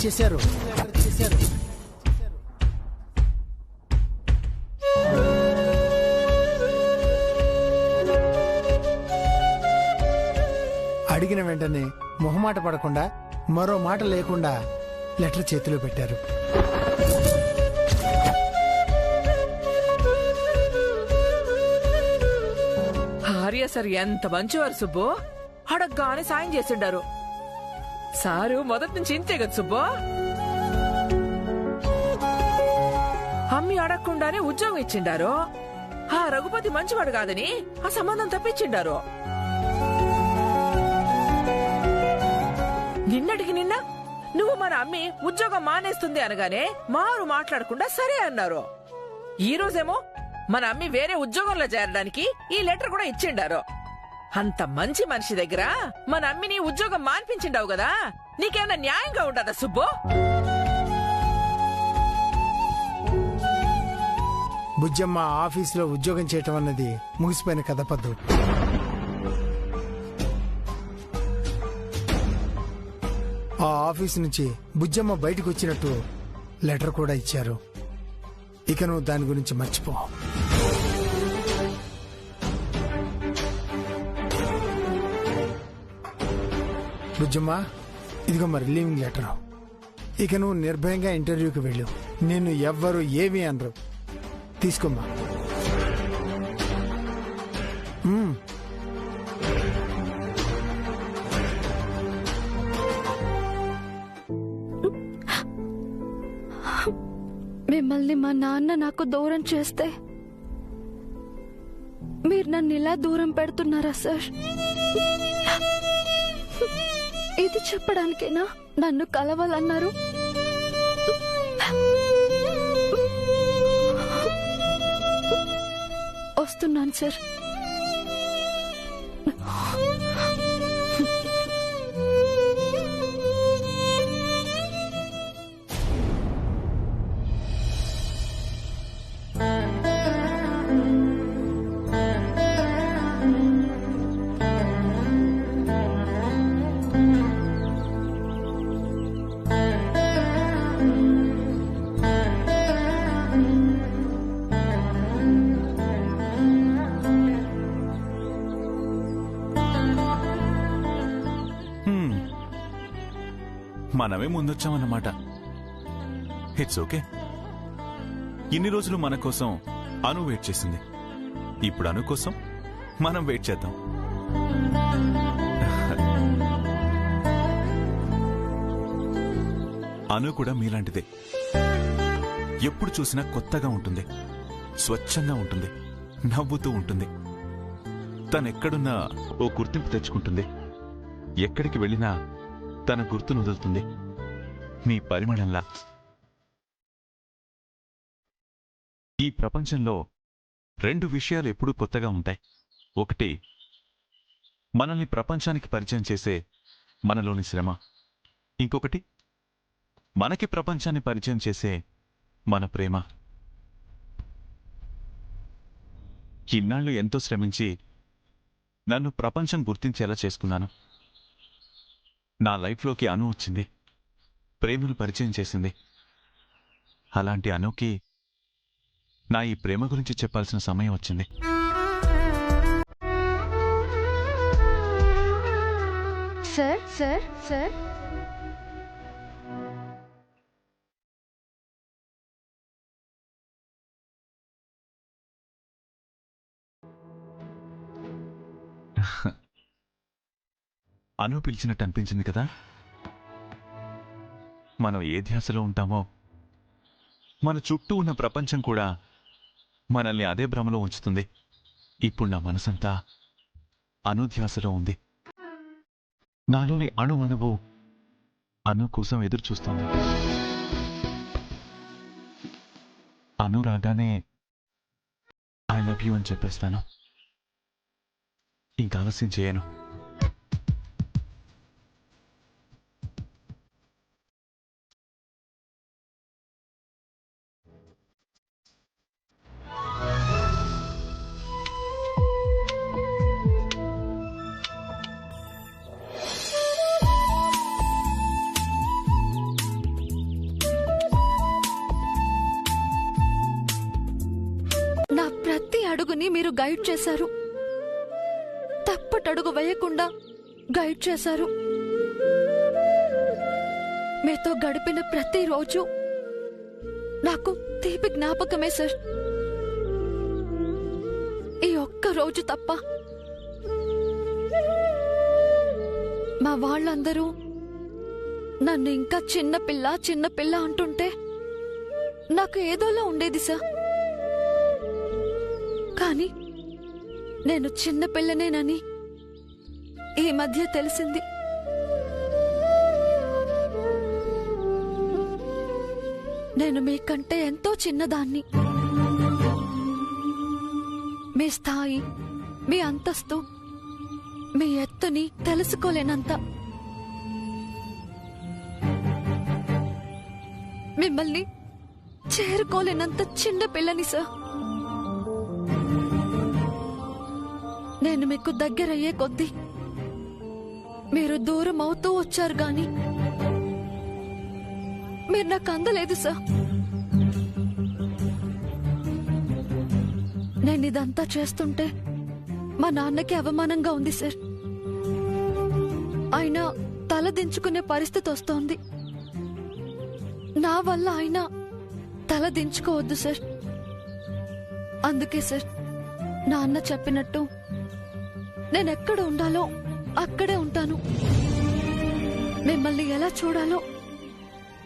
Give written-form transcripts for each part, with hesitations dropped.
చేశారు. అడిగిన వెంటనే మొహమాట పడకుండా మరో మాట లేకుండా లెటర్ చేతిలో పెట్టారు. ఆర్య సార్ ఎంత మంచివారు సుబ్బు. అడగ్గానే సాయం చేసిండారు. సారు మొదటి నుంచి ఇంతే కదా సుబ్బు. అమ్మి అడగకుండానే ఉద్యోగం ఇచ్చిండారు. ఆ రఘుపతి మంచివాడు కాదని ఆ సంబంధం తప్పించిండారు. నిన్నటికి నిన్న నువ్వు మన అమ్మి ఉద్యోగం మానేస్తుంది అనగానే మారు మాట్లాడకుండా సరే అన్నారు. ఈ రోజేమో మన అమ్మి వేరే ఉద్యోగంలో చేరడానికి ఈ లెటర్ కూడా ఇచ్చిండారు. అంత మంచి మనిషి దగ్గర మన అమ్మిని ఉద్యోగం మాన్పించిండావు కదా, నీకేమన్నా న్యాయంగా ఉండదా సుబ్బు? బుజ్జమ్మ ఆఫీసులో ఉద్యోగం చేయటం అన్నది ముగిసిపోయిన కథ పద్దు. ఆ ఆఫీసు నుంచి బుజ్జమ్మ బయటకు వచ్చినట్టు లెటర్ కూడా ఇచ్చారు. ఇక నువ్వు దాని గురించి మర్చిపో. బుజ్జమ్మ, ఇదిగో మరి లీవింగ్ లెటర్. ఇక నువ్వు నిర్భయంగా ఇంటర్వ్యూకి వెళ్ళు. నిన్ను ఎవ్వరు ఏమీ అనరు. తీసుకోమ్మా. మిమ్మల్ని మా నాన్న నాకు దూరం చేస్తే మీరు నన్ను ఇలా దూరం పెడుతున్నారా సార్? ఇది చెప్పడానికేనా నన్ను కలవాలన్నారు? వస్తున్నాను సార్. మనమే ముందొచ్చామన్నమాట. It's okay. ఇన్ని రోజులు మన కోసం అను వెయిట్ చేసింది. ఇప్పుడు అను కోసం మనం వెయిట్ చేద్దాం. అను కూడా మీలాంటిదే. ఎప్పుడు చూసినా కొత్తగా ఉంటుంది, స్వచ్ఛంగా ఉంటుంది, నవ్వుతూ ఉంటుంది. తనెక్కడున్నా ఓ గుర్తింపు తెచ్చుకుంటుంది. ఎక్కడికి వెళ్ళినా తన గుర్తును వదులుతుంది, మీ పరిమళంలా. ఈ ప్రపంచంలో రెండు విషయాలు ఎప్పుడూ కొత్తగా ఉంటాయి. ఒకటి మనల్ని ప్రపంచానికి పరిచయం చేసే మనలోని శ్రమ. ఇంకొకటి మనకి ప్రపంచాన్ని పరిచయం చేసే మన ప్రేమ. ఇన్నాళ్ళు ఎంతో శ్రమించి నన్ను ప్రపంచం గుర్తించేలా చేసుకున్నాను. నా లైఫ్లోకి అను వచ్చింది, ప్రేమను పరిచయం చేసింది. అలాంటి అనుకి నా ఈ ప్రేమ గురించి చెప్పాల్సిన సమయం వచ్చింది. సార్ సార్ సార్ అను పిలిచినట్టు అనిపించింది కదా. మనం ఏ ధ్యాసలో ఉంటామో మన చుట్టూ ఉన్న ప్రపంచం కూడా మనల్ని అదే భ్రమలో ఉంచుతుంది. ఇప్పుడు నా మనసంతా అనుధ్యాసలో ఉంది. నాలోని అణువణువు అను కోసం ఎదురు చూస్తోంది. అను రాగానే ఐ లవ్ యూ అని చెప్పేస్తాను. ఇంకా ఆలస్యం చేయను. మీరు గైడ్ చేశారు. తప్పటడుగు వేయకుండా గైడ్ చేశారు. మీతో గడిపిన ప్రతిరోజు నాకు తీపి జ్ఞాపకమే సార్. ఈ ఒక్క రోజు తప్ప. మా వాళ్ళందరూ నన్ను ఇంకా చిన్నపిల్ల చిన్నపిల్ల అంటుంటే నాకు ఏదోలా ఉండేది సార్. కానీ నేను చిన్నపిల్లనేనని ఈ మధ్య తెలిసింది. నేను మీకంటే ఎంతో చిన్నదాన్ని. మీ స్థాయి, మీ అంతస్తు, మీ ఎత్తుని తెలుసుకోలేనంత. మిమ్మల్ని చేరుకోలేనంత చిన్న పిల్లని సార్. నేను మీకు దగ్గరయ్యే కొద్దీ మీరు దూరం అవుతూ వచ్చారు గాని మీరు నాకు అందలేదు సార్. నేను ఇదంతా చేస్తుంటే మా నాన్నకి అవమానంగా ఉంది సార్. ఆయన తల దించుకునే పరిస్థితి వస్తోంది. నా వల్ల ఆయన తల దించుకోవద్దు సార్. అందుకే సార్ నాన్న చెప్పినట్టు నేనెక్కడ ఉండాలో అక్కడే ఉంటాను. మిమ్మల్ని ఎలా చూడాలో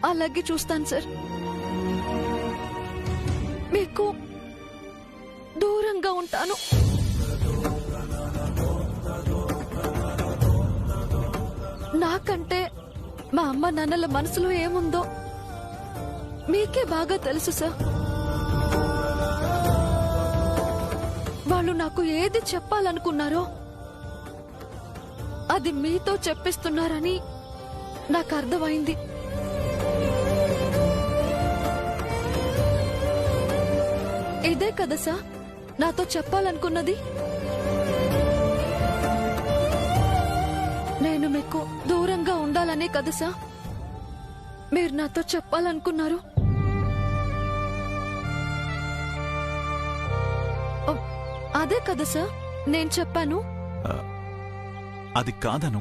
అలాగే చూస్తాను సార్. మీకు దూరంగా ఉంటాను. నాకంటే మా అమ్మ నాన్నల మనసులో ఏముందో మీకే బాగా తెలుసు సార్. వాళ్ళు నాకు ఏది చెప్పాలనుకున్నారో అది మీతో చెప్పిస్తున్నారని నాకు అర్థమైంది. ఇదే కదా సార్ నాతో చెప్పాలనుకున్నది. నేను మీకు దూరంగా ఉండాలనే కదా సార్ మీరు నాతో చెప్పాలనుకున్నారు. అదే కదా సార్ నేను చెప్పాను. అది కాదను.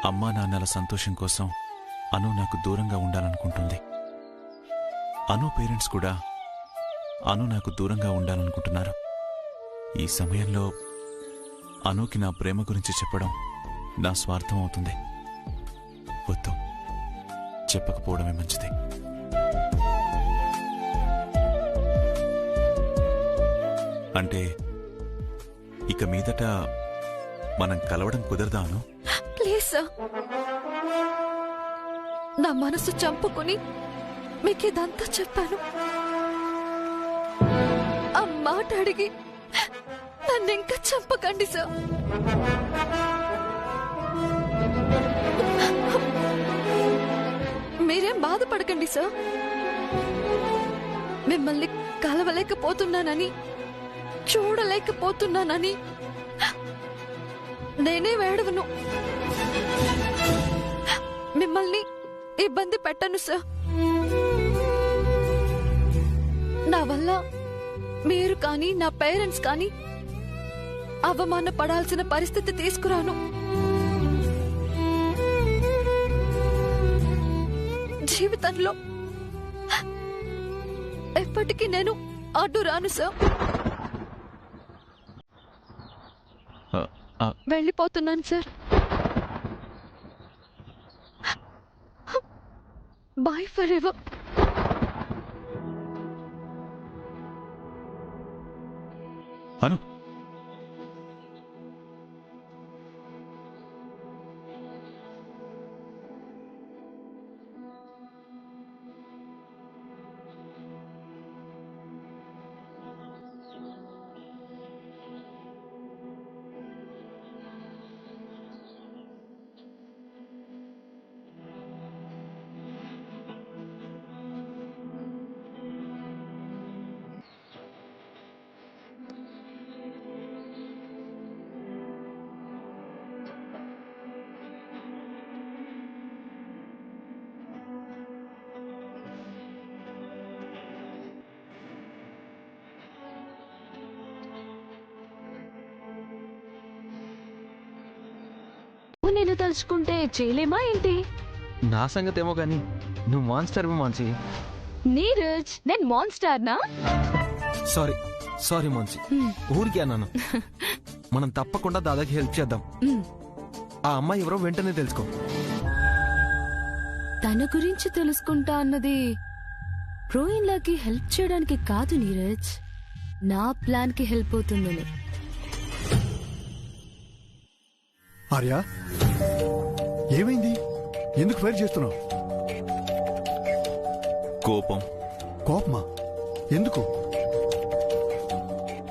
అమ్మా నాన్నల సంతోషం కోసం అను నాకు దూరంగా ఉండాలనుకుంటుంది. అను పేరెంట్స్ కూడా అను నాకు దూరంగా ఉండాలనుకుంటున్నారు. ఈ సమయంలో అనుకి నా ప్రేమ గురించి చెప్పడం నా స్వార్థం అవుతుంది. వద్దు, చెప్పకపోవడమే మంచిది. అంటే ఇక మీదట మనం కలవడం కుదరదాను? ప్లీజ్ సార్, నా మనసు చంపుకుని మీకు ఇదంతా చెప్పాను. ఆ మాట అడిగి నన్ను ఇంకా చంపకండి సార్. మీరేం బాధపడకండి సార్. మిమ్మల్ని కలవలేకపోతున్నానని, చూడలేకపోతున్నానని నేనే వేడవను. మిమ్మల్ని ఇబ్బంది పెట్టను సార్. నా వల్ల మీరు కానీ నా పేరెంట్స్ కానీ అవమానపడాల్సిన పరిస్థితి తీసుకురాను. జీవితంలో ఎప్పటికీ నేను అడ్డు రాను సార్. వెళ్ళిపోతున్నాను sir. Bye forever. Anu, నేను తలుచుకుంటే చేయలేమా ఏంటి? నా సంగతేమో కానీ నువ్వు మాన్స్టర్ మాన్సి. నీరజ్, నేను మాన్స్టార్నా? సారీ మాన్సి, ఊరికే అన్నాను. మనం తప్పకుండా దాదాకి హెల్ప్ చేద్దాం. ఆ అమ్మాయి ఎవరో వెంటనే తెలుసుకో. తన గురించి తెలుసుకుంటా అన్నది రోయిన్లాకి హెల్ప్ చేయడానికి కాదు నీరజ్, నా ప్లాన్ కి హెల్ప్ అవుతుందని. ఆర్య, ఏమైంది? ఎందుకు ఫైర్ చేస్తున్నావు? కోపమా? ఎందుకు?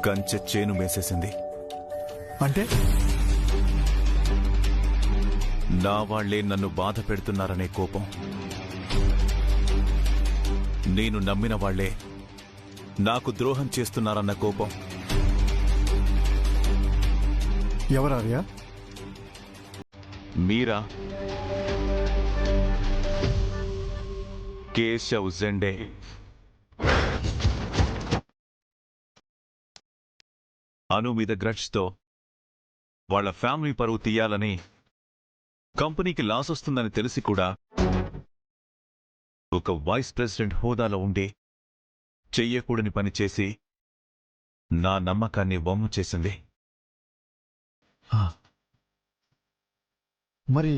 కంచె చేను మేసేసింది. అంటే నా వాళ్లే నన్ను బాధ పెడుతున్నారనే కోపం. నేను నమ్మిన వాళ్లే నాకు ద్రోహం చేస్తున్నారన్న కోపం. ఎవరు ఆర్య? మీరా? కేశవ్ జెండే. అను మీద గ్రడ్జ్తో వాళ్ళ ఫ్యామిలీ పరువు తీయాలని, కంపెనీకి లాస్ వస్తుందని తెలిసి కూడా ఒక వైస్ ప్రెసిడెంట్ హోదాలో ఉండి చెయ్యకూడని పని చేసి నా నమ్మకాన్ని వమ్ము చేసింది. మరి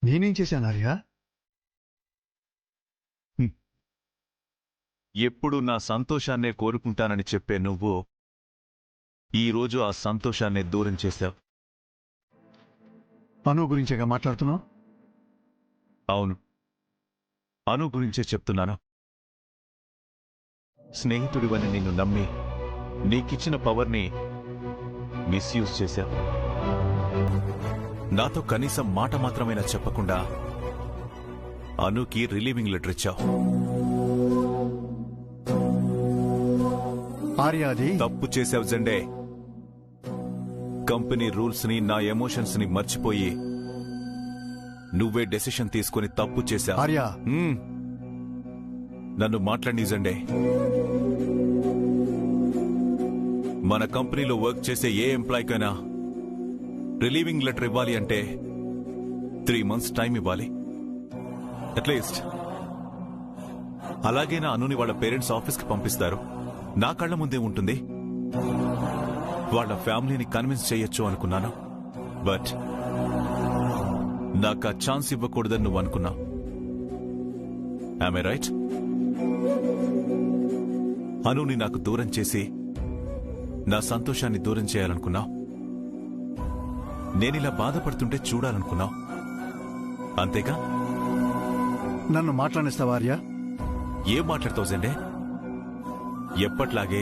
నేనేం చేశాను ఆర్య? ఎప్పుడు నా సంతోషాన్నే కోరుకుంటానని చెప్పే నువ్వు ఈరోజు ఆ సంతోషాన్నే దూరం చేశావు. అను గురించేగా మాట్లాడుతున్నావు? అవును, అను గురించే చెప్తున్నాను. స్నేహితుడివని నిన్ను నమ్మి నీకిచ్చిన పవర్ని మిస్యూజ్ చేశావు. నాతో కనీసం మాట మాత్రమైనా చెప్పకుండా అనుకి రిలీవింగ్ లెటర్ ఇచ్చావు. ఆర్య, అది తప్పు చేశావు జెండే. కంపెనీ రూల్స్ ని, నా ఎమోషన్స్ ని మర్చిపోయి నువ్వే డెసిషన్ తీసుకుని తప్పు చేశావు. ఆర్య, నన్ను మాట్లాడి జెండే. మన కంపెనీలో వర్క్ చేసే ఏ ఎంప్లాయ్కైనా రిలీవింగ్ లెటర్ ఇవ్వాలి అంటే 3 months టైం ఇవ్వాలి అట్లీస్ట్. అలాగే నా అనుని వాళ్ళ పేరెంట్స్ ఆఫీస్కి పంపిస్తారు. నా కళ్ళ ముందే ఉంటుంది. వాళ్ళ ఫ్యామిలీని కన్విన్స్ చేయొచ్చు అనుకున్నాను. బట్ నాకు ఆ ఛాన్స్ ఇవ్వకూడదని నువ్వు అనుకున్నావు. ఆమె రైట్? అనుని నాకు దూరం చేసి నా సంతోషాన్ని దూరం చేయాలనుకున్నావు. నేనిలా బాధపడుతుంటే చూడాలనుకున్నావు. అంతేగా? నన్ను మాట్లాడిస్తావా ఆర్య? ఏం మాట్లాడతావు జెండే? ఎప్పట్లాగే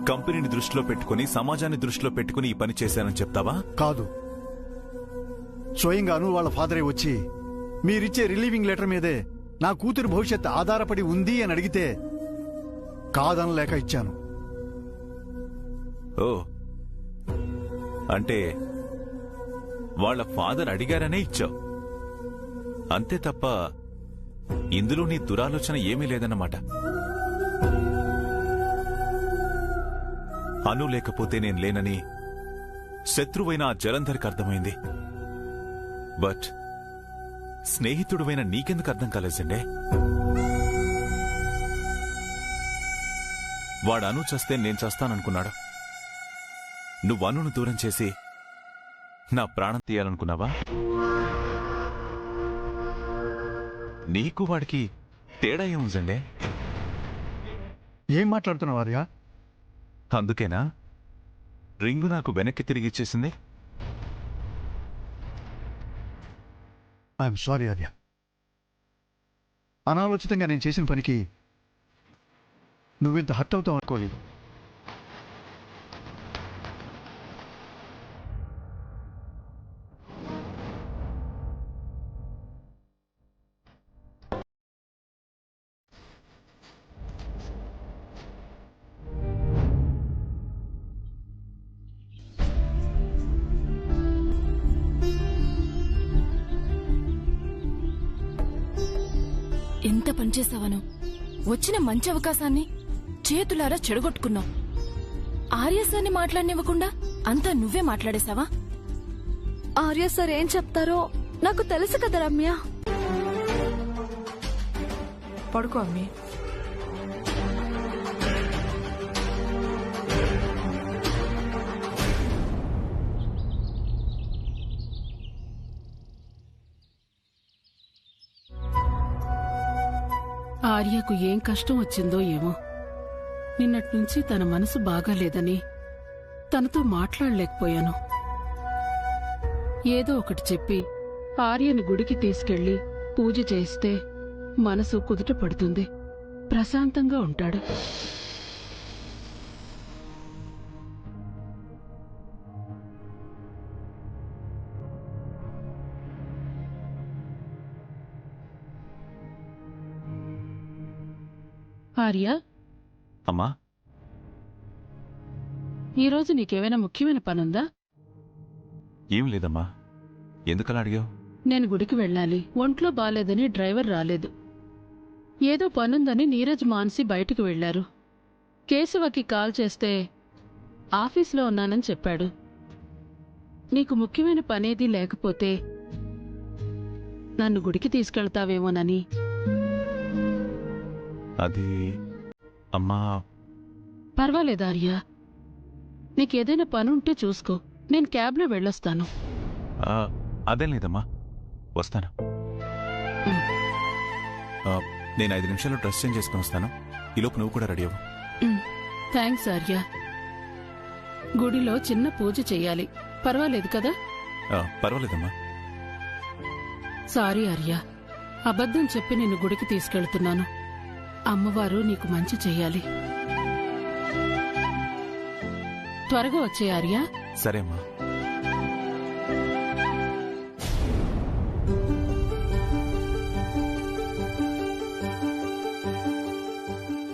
కంపెనీని దృష్టిలో పెట్టుకుని, సమాజాన్ని దృష్టిలో పెట్టుకుని ఈ పని చేశానని చెప్తావా? కాదు, స్వయంగా అను వాళ్ళ ఫాదరే వచ్చి మీరిచ్చే రిలీవింగ్ లెటర్ మీదే నా కూతురు భవిష్యత్తు ఆధారపడి ఉంది అని అడిగితే కాదనలేక ఇచ్చాను. ఓ, అంటే వాళ్ళ ఫాదర్ అడిగారనే ఇచ్చావు అంతే తప్ప ఇందులో నీ దురాలోచన ఏమీ లేదన్నమాట. అను లేకపోతే నేను లేనని శత్రువైన ఆ జలంధర్కి అర్థమైంది. బట్ స్నేహితుడువైన నీకెందుకు అర్థం కాలేదండే? వాడు అను చస్తే నేను చేస్తాననుకున్నాడు. నువ్వు అనును దూరం చేసి నా ప్రాణం తీయాలనుకున్నావా? నీకు వాడికి తేడా ఏముందండే? ఏం మాట్లాడుతున్నావు ఆర్య? అందుకేనా రింగు నాకు వెనక్కి తిరిగిచ్చేసింది? I'm sorry Arya. అనాలోచితంగా నేను చేసిన పనికి నువ్వింత హర్ట్ అవుతావు అనుకోలేదు. ఎంత పనిచేసావను, వచ్చిన మంచి అవకాశాన్ని చేతులారా చెడగొట్టుకున్నావు. ఆర్యసాన్ని మాట్లాడనివ్వకుండా అంతా నువ్వే మాట్లాడేశావా? ఆర్య సార్ ఏం చెప్తారో నాకు తెలుసు కదా రమ్య. పడుకో అమ్మి. ఆర్యకు ఏం కష్టం వచ్చిందో ఏమో. నిన్నట్నుంచి తన మనసు బాగాలేదని తనతో మాట్లాడలేకపోయాను. ఏదో ఒకటి చెప్పి ఆర్యని గుడికి తీసుకెళ్లి పూజ చేస్తే మనసు కుదుట పడుతుంది, ప్రశాంతంగా ఉంటాడు. ఆర్య, అమ్మా, ఈరోజు నీకేమైనా ముఖ్యమైన పనుందా? ఏం లేదమ్మా. ఎందుకలా అడిగావు? నేను గుడికి వెళ్ళాలి. ఒంట్లో బాలేదని డ్రైవర్ రాలేదు. ఏదో పనుందని నీరజ్ మాన్సి బయటకు వెళ్లారు. కేశవకి కాల్ చేస్తే ఆఫీస్లో ఉన్నానని చెప్పాడు. నీకు ముఖ్యమైన పనేదీ లేకపోతే నన్ను గుడికి తీసుకెళ్తావేమోనని. అది అమ్మా. పర్వాలేదు ఆర్య, నీకేదైనా పనుంటే చూసుకో. నేను క్యాబ్లో వెళ్ళొస్తాను. అదేం లేదమ్మా, వస్తాను. నేను 5 నిమిషాల్లో డ్రెస్ చేంజ్ చేసుకుని వస్తాను. ఈలోపు నువ్వు కూడా రెడీ అవ్వు. థ్యాంక్స్ ఆర్య. గుడిలో చిన్న పూజ చెయ్యాలి, పర్వాలేదు కదా? పర్వాలేదమ్మా. సారీ ఆర్య, అబద్ధం చెప్పి నిన్ను గుడికి తీసుకెళ్తున్నాను. అమ్మవారు నీకు మంచి చెయ్యాలి. త్వరగా వచ్చే ఆర్య. సరే అమ్మా.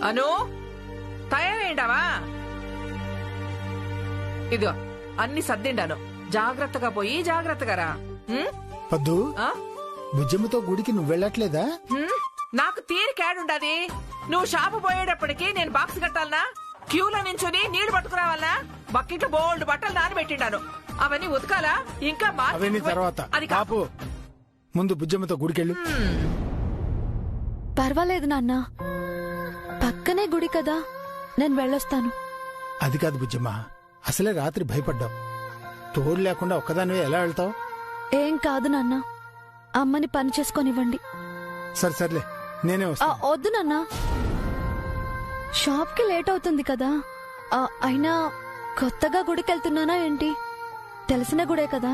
అను, తయారైండావా? ఇదిగో అన్ని సర్దిండాను. జాగ్రత్తగా పోయి జాగ్రత్తగా రా. పద్దు, ఆ? బుజ్జమ్మతో గుడికి నువ్వు వెళ్ళట్లేదా? నాకు తీరికేడుండది. నువ్వు షాపు పోయేటప్పటికి నేను బాక్స్ కట్టాలనా? క్యూలో నించుని నీళ్లు పట్టుకురావాలనా? బకెట్ బోల్డ్ బట్టలు నానబెట్టిండాను. అవన్నీ ఉతకాలా? ఇంకా అవన్నీ తర్వాత. కాపు, ముందు బుజ్జమ్మతో గుడికెళ్ళు. పర్వాలేదు నాన్న, పక్కనే గుడి కదా, నేను వెళ్ళొస్తాను. అది కాదు బుజ్జమ్మ, అసలే రాత్రి భయపడ్డావు. తోడు లేకుండా ఒక్కదానివే ఎలా వెళ్తావు? ఏం కాదు నాన్న, అమ్మని పని చేసుకొనివ్వండి. సర్లే, నేనే వస్తా. వద్దు నాన్న, షాప్కి లేట్ అవుతుంది కదా. అయినా కొత్తగా గుడికెళ్తున్నానా ఏంటి? తెలిసిన గుడే కదా.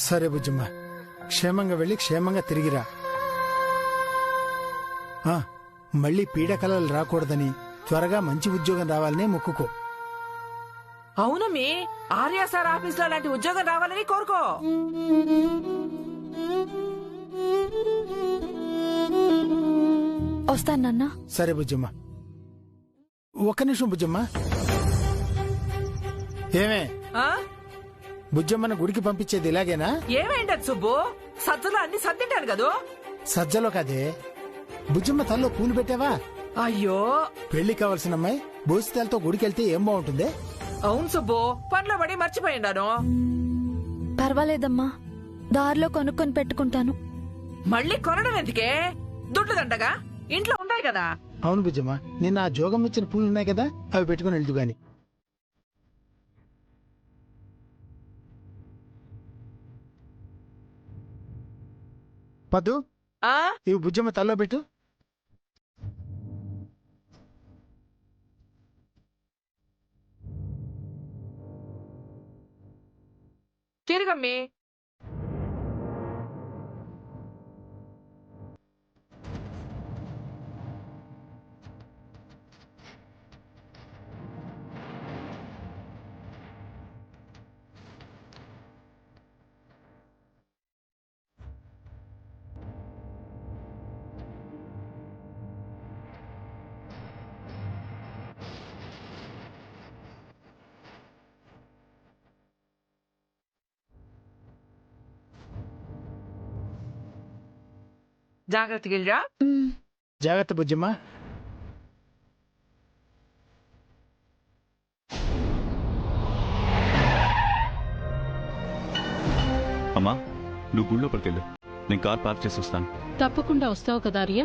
సరే బుజ్జమ్మ, క్షేమంగా వెళ్ళి క్షేమంగా తిరిగిరా. మళ్ళీ పీడకలలు రాకూడదని, త్వరగా మంచి ఉద్యోగం రావాలని మొక్కుకో. అవునమ్మి, ఆర్య సార్ ఆఫీస్ లో అలాంటి ఉద్యోగం రావాలని కోరుకో. వస్తాను నాన్న. సరే బుజ్జమ్మ. ఒక్క నిమిషం బుజ్జమ్మ. ఏమే, బుజ్జమ్మను గుడికి పంపించేది ఇలాగేనా? ఏమైండదు సుబ్బు, సజ్జలో అన్ని సర్దింటాను కదూ. సజ్జలో కాదే, బుజ్జమ్మ తల్లో పూలు పెట్టావా? అయ్యో, పెళ్లి కావాల్సిన అమ్మాయి బోసితాలతో గుడికెళ్తే ఏం బాగుంటుంది? అవును సుబ్బు, పనిలో పడి మర్చిపోయిండాను. పర్వాలేదమ్మా, దారిలో కొనుక్కొని పెట్టుకుంటాను. మళ్ళీ కొనడం ఎందుకే? దుడ్లు దండగా ఇంట్లో ఉంటాయి కదా. అవును బుజ్జమ్మ, నిన్న ఆ జోగం ఇచ్చిన పూలు ఉన్నాయి కదా, అవి పెట్టుకుని వెళ్తూ గాని. పద్దు, ఇవి బుజ్జమ్మ తల్లో పెట్టు. తిరగమ్మి. జాగ్రత్తగా వెళ్ళరా. జాగ్రత్త బుజ్జమ్మ. అమ్మా నువ్వు గుళ్ళోపలికి వెళ్ళు, నేను కార్ పార్క్ చేసి వస్తాను. తప్పకుండా వస్తావు కదా ఆర్య?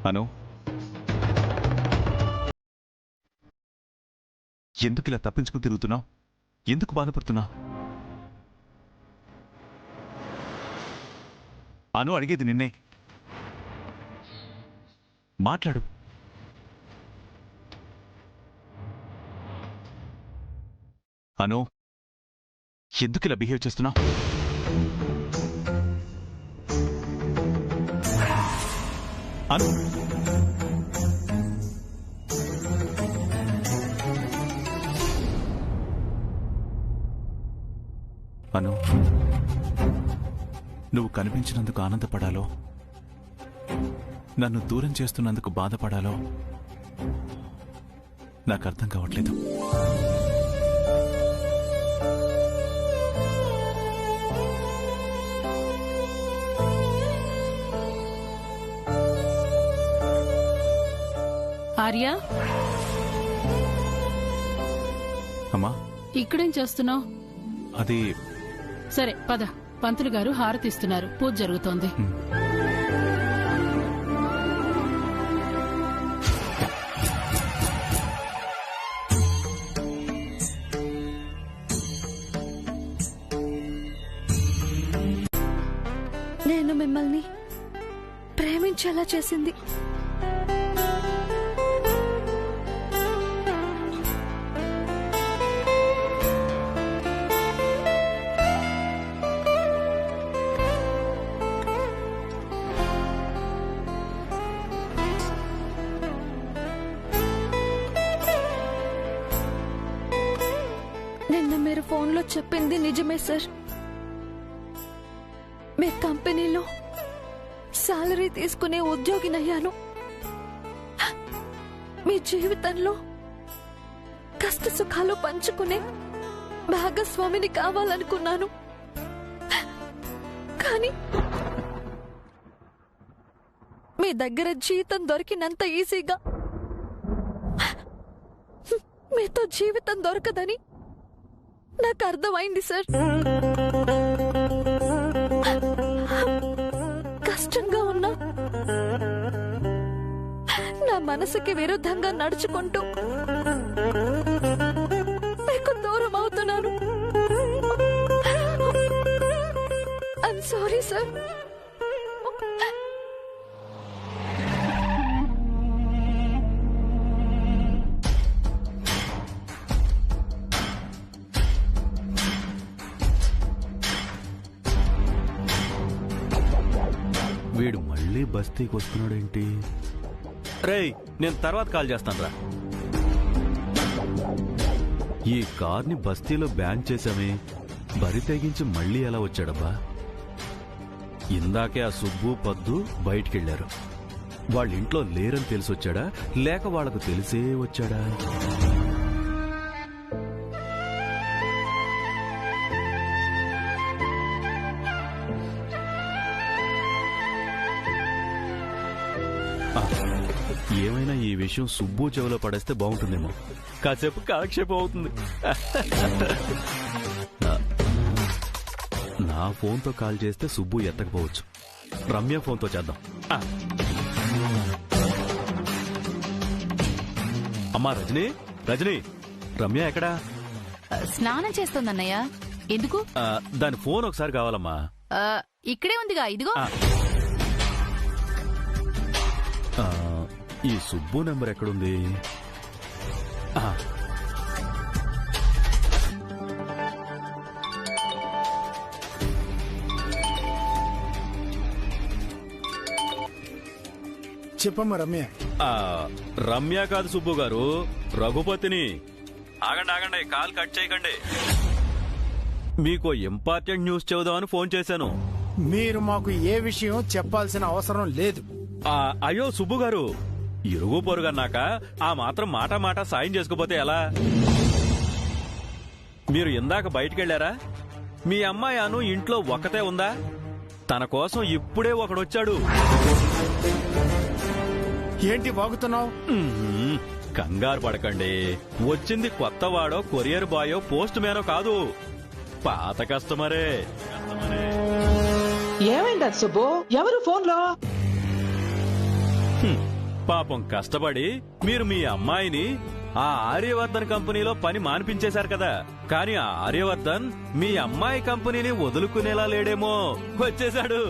అను, ఎందుకు ఇలా తప్పించుకుని తిరుగుతున్నావు? ఎందుకు బాధపడుతున్నావు? అను, అడిగేది నిన్నే. మాట్లాడు. అను, ఎందుకు ఇలా బిహేవ్ చేస్తున్నావు? అను, అను, నువ్వు కనిపించినందుకు ఆనందపడాలో, నన్ను దూరం చేస్తున్నందుకు బాధపడాలో నాకు అర్థం కావట్లేదు. ఆర్య, అమ్మా, ఇక్కడేం చేస్తున్నావు? అది సరే పద. పంతులు గారు హారతిస్తున్నారు. పూజ జరుగుతోంది. నేను మిమ్మల్ని ప్రేమించేలా చేసింది నిన్న మీరు ఫోన్లో చెప్పింది నిజమే సార్. మీ కంపెనీలో సాలరీ తీసుకునే ఉద్యోగినయ్యాను. మీ జీవితంలో కష్ట సుఖాలు పంచుకునే భాగస్వామిని కావాలనుకున్నాను. కానీ మీ దగ్గర జీతం దొరికినంత ఈజీగా మీతో జీవితం దొరకదని నాకు అర్థమైంది సార్. కష్టంగా ఉన్నా నా మనసుకి విరుద్ధంగా నడుచుకుంటూ మీకు దూరం అవుతున్నాను. I'm sorry sir. వీడు మళ్ళీ బస్తీకి వస్తున్నాడేంటి? రేయ్, నేను తర్వాత కాల్ చేస్తానురా. ఈ కార్ని బస్తీలో బ్యాన్ చేశామే, బరి తెగించి మళ్ళీ ఎలా వచ్చాడబ్బా? ఇందాకే ఆ సుబ్బు పద్దు బయటికెళ్లారు. వాళ్ళ ఇంట్లో లేరని తెలిసొచ్చాడా లేక వాళ్లకు తెలిసే వచ్చాడా? ఏమైనా ఈ విషయం సుబ్బు చెవిలో పడేస్తే బాగుంటుందేమో. కాసేపు కాలక్షేపం అవుతుంది. నా ఫోన్తో కాల్ చేస్తే సుబ్బు ఎత్తకపోవచ్చు. రమ్య ఫోన్తో చేద్దాం. అమ్మా రజనీ, రజనీ, రమ్య ఎక్కడా? స్నానం చేస్తోందన్నయ్య. ఎందుకు? దాని ఫోన్ ఒకసారి కావాలమ్మా. ఇక్కడే ఉందిగా, ఇదిగో. ఈ సుబ్బు నెంబర్ ఎక్కడుంది? చెప్పమ్మా రమ్య. రమ్య కాదు సుబ్బు గారు, రఘుపతిని. ఆగండి ఆగండి, కాల్ కట్ చేయకండి. మీకు ఇంపార్టెంట్ న్యూస్ చెబుదామని ఫోన్ చేశాను. మీరు మాకు ఏ విషయం చెప్పాల్సిన అవసరం లేదు. అయ్యో సుబ్బు గారు, ఇరుగు పొరుగన్నాక ఆ మాత్రం మాట మాట సాయం చేసుకోపోతే ఎలా? మీరు ఇందాక బయటికెళ్లారా? మీ అమ్మాయి అను ఇంట్లో ఒక్కతే ఉందా? తన కోసం ఇప్పుడే ఒకడొచ్చాడు. ఏంటి వాగుతున్నావు? కంగారు పడకండి. వచ్చింది కొత్తవాడో కొరియర్ బాయో పోస్ట్ మ్యానో కాదు, పాత కస్టమరే. ఏమైంది సుబ్బు? ఎవరు ఫోన్లో? పాపం కష్టపడి మీరు మీ అమ్మాయిని ఆ ఆర్యవర్ధన్ కంపెనీలో పని మానిపించేశారు కదా. కానీ ఆ ఆర్యవర్ధన్ మీ అమ్మాయి కంపెనీని వదులుకునేలా లేడేమో, వచ్చేశాడు.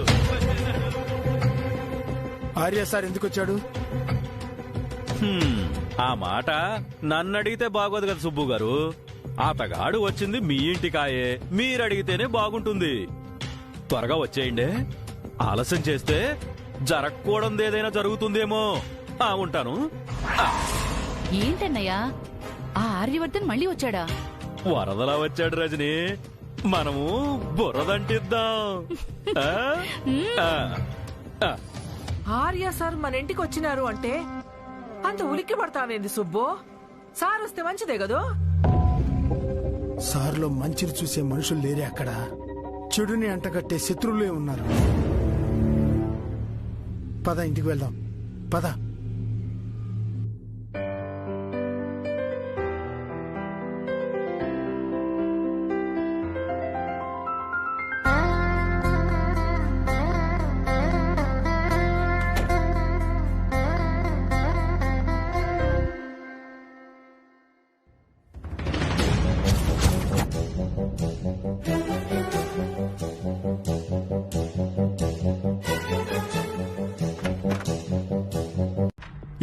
ఆర్య సార్ ఎందుకు వచ్చాడు? ఆ మాట నన్నడిగితే బాగోదు కదా సుబ్బు గారు. అతగాడు వచ్చింది మీ ఇంటికాయే, మీరడిగితేనే బాగుంటుంది. త్వరగా వచ్చేయండి. ఆలస్యం చేస్తే జరగకూడదు ఏదైనా జరుగుతుందేమో. ఉంటాను. ఏంటన్నయ్యా, ఆ ఆర్యవర్ధన్ మళ్ళీ వచ్చాడా? వరదలా వచ్చాడు రజని. మనము బుర్రదంటిద్దాం. ఆర్య సార్ మన ఇంటికి వచ్చినారు అంటే అంత ఉలిక్కి పడతావేంది సుబ్బు? సార్ వస్తే మంచిదే కదూ. సార్లో మంచిని చూసే మనుషులు లేరే, అక్కడ చెడుని అంటగట్టే శత్రువులే ఉన్నారు. పద, ఇంటికి వెళ్దాం. పద.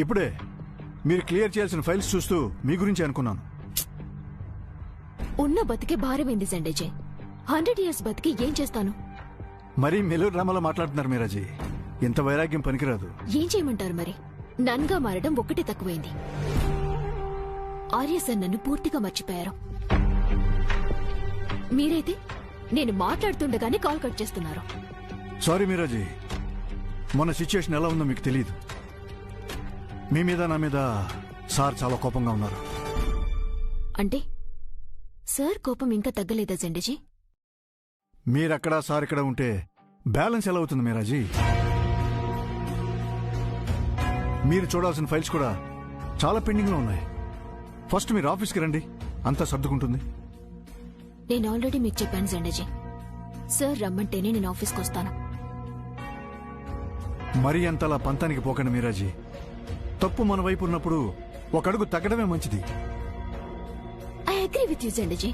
ఇప్పుడే మీరు క్లియర్ చేయాల్సిన ఫైల్స్ చూస్తూ మీ గురించి అనుకున్నాను. ఉన్న బతికే భారమైంది సండేజీ. 100 years బతికి ఏం చేస్తాను? మరీ మెలూరు డ్రామాలో మాట్లాడుతున్నారు మీరాజీ. ఇంత వైరాగ్యం పనికిరాదు. ఏం చేయమంటారు మరి? నన్గా మారడం ఒక్కటే తక్కువైంది. ఆర్య సార్ నన్ను పూర్తిగా మర్చిపోయారు. మీరైతే నేను మాట్లాడుతుండగానే కాల్ కట్ చేస్తున్నారు. సారీ మీరాజీ, మొన్న సిచ్యుయేషన్ ఎలా ఉందో మీకు తెలియదు. మీ మీద నా మీద సార్ చాలా కోపంగా ఉన్నారు. అంటే సార్ కోపం ఇంకా తగ్గలేదా జెండేజీ? మీరక్కడ సార్ ఇక్కడ ఉంటే బ్యాలెన్స్ ఎలా అవుతుంది మీరాజీ? మీరు చూడాల్సిన ఫైల్స్ కూడా చాలా పెండింగ్ లో ఉన్నాయి. ఫస్ట్ మీరు ఆఫీస్కి రండి, అంతా సర్దుకుంటుంది. నేను ఆల్రెడీ మీకు చెప్పాను జెండేజీ, సార్ రమ్మంటేనే నేను ఆఫీస్కి వస్తాను. మరీ అంతలా పంతానికి పోకండి మీరాజీ. తప్పు మన వైపు ఉన్నప్పుడు ఒక అడుగు తగ్గడమే మంచిది. ఐ అగ్రీ విత్ యూ జెండేజీ.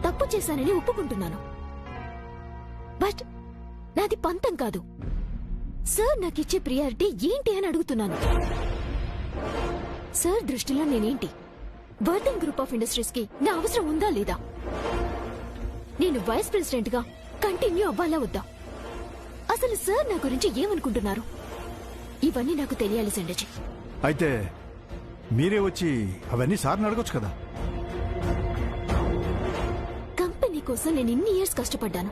తప్పు చేశానని ఒప్పుకుంటున్నాను. బట్ నాది పంతం కాదు. సార్ నాకిచ్చే ప్రియారిటీ ఏంటి అని అడుగుతున్నాను. సార్ దృష్టిలో నేనేంటి? వర్ధన్ గ్రూప్ ఆఫ్ ఇండస్ట్రీస్ కి నా అవసరం ఉందా లేదా? నేను వైస్ ప్రెసిడెంట్ గా కంటిన్యూ అవ్వాలా వద్దా? అసలు సార్ నా గురించి ఏమనుకుంటున్నారు? ఇవన్నీ నాకు తెలియాలి సండేజీ. అయితే మీరే వచ్చి అవన్నీ సార్ని అడగొచ్చు కదా. కంపెనీ కోసం నేను ఇన్ని ఇయర్స్ కష్టపడ్డాను.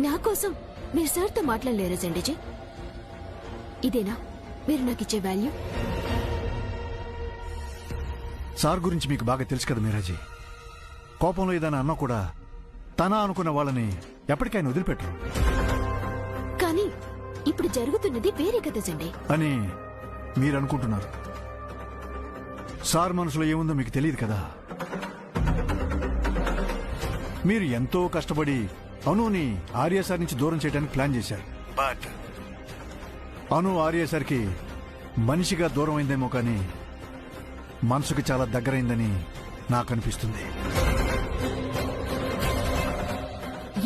నా కోసం మీరు సార్తో మాట్లాడలేరా సండేజీ? ఇదేనా మీరు నాకు ఇచ్చే వాల్యూ? సార్ గురించి మీకు బాగా తెలుసు కదా మీరాజీ. కోపంలో ఏదైనా అన్నా కూడా తన అనుకున్న వాళ్ళని ఎప్పటికైనా వదిలిపెట్టరు కానీ ఇప్పుడు జరుగుతున్నది వేరే కదా సండే అని మీరు అనుకుంటున్నారు. సార్ మనసులో ఏముందో మీకు తెలియదు కదా. మీరు ఎంతో కష్టపడి అనుని ఆర్య సార్ నుంచి దూరం చేయడానికి ప్లాన్ చేశారు. బట్ అను ఆర్య సార్కి మనిషిగా దూరం అయిందేమో కానీ మనసుకి చాలా దగ్గరైందని నాకు అనిపిస్తుంది.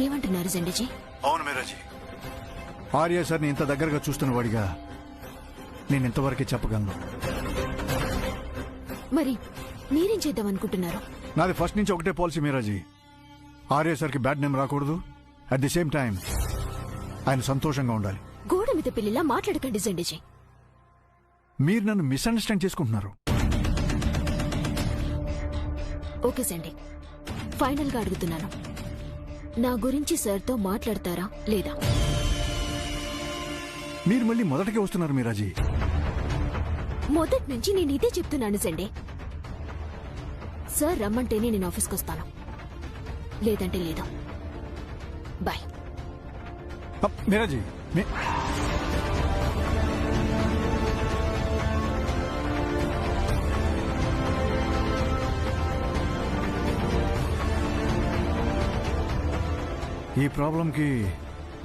ఏమంటున్నారు సండేజీ? అవును మీరాజీ, ఆర్య సార్ని ఇంత దగ్గరగా చూస్తున్న వాడిగా నేను ఇంతవరకే చెప్పగలను. మరి మీరేం చేద్దాం అనుకుంటున్నారు? నాది ఫస్ట్ నుంచి ఒకటే పాలసీ మీరాజీ. ఆర్య సార్కి బ్యాడ్ నేమ్ రాకూడదు. అట్ ది సేమ్ టైం ఆయన సంతోషంగా ఉండాలి. గోడ మీద పిల్లిలా మాట్లాడకండి సండేజీ. మీరు నన్ను మిస్అండర్స్టాండ్ చేసుకుంటున్నారు. ఓకే సండే, ఫైనల్ గా అడుగుతున్నాను, నా గురించి సార్తో మాట్లాడతారా లేదా? మీరు మళ్ళీ మొదటికే వస్తున్నారు మీరాజీ. మొదటి నుంచి నేను ఇదే చెప్తున్నాను సండే. సార్ రమ్మంటేనే నేను ఆఫీస్కి వస్తాను, లేదంటే లేదు. బాయ్. మీరాజీ ఈ ప్రాబ్లంకి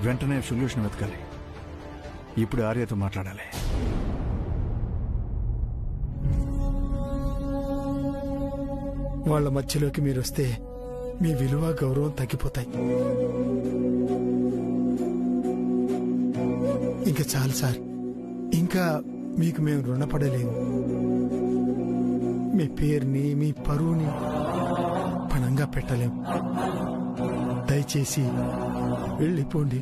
వెంటనే సొల్యూషన్ వెతకాలి. ఇప్పుడు ఆర్యతో మాట్లాడాలి. వాళ్ళ మధ్యలోకి మీరు వస్తే మీ విలువ గౌరవం తగ్గిపోతాయి. ఇంకా చాలు సార్, ఇంకా మీకు మేము రుణపడలేము. మీ పేరుని మీ పరువుని పణంగా పెట్టలేం. దయచేసి వెళ్ళిపోండి.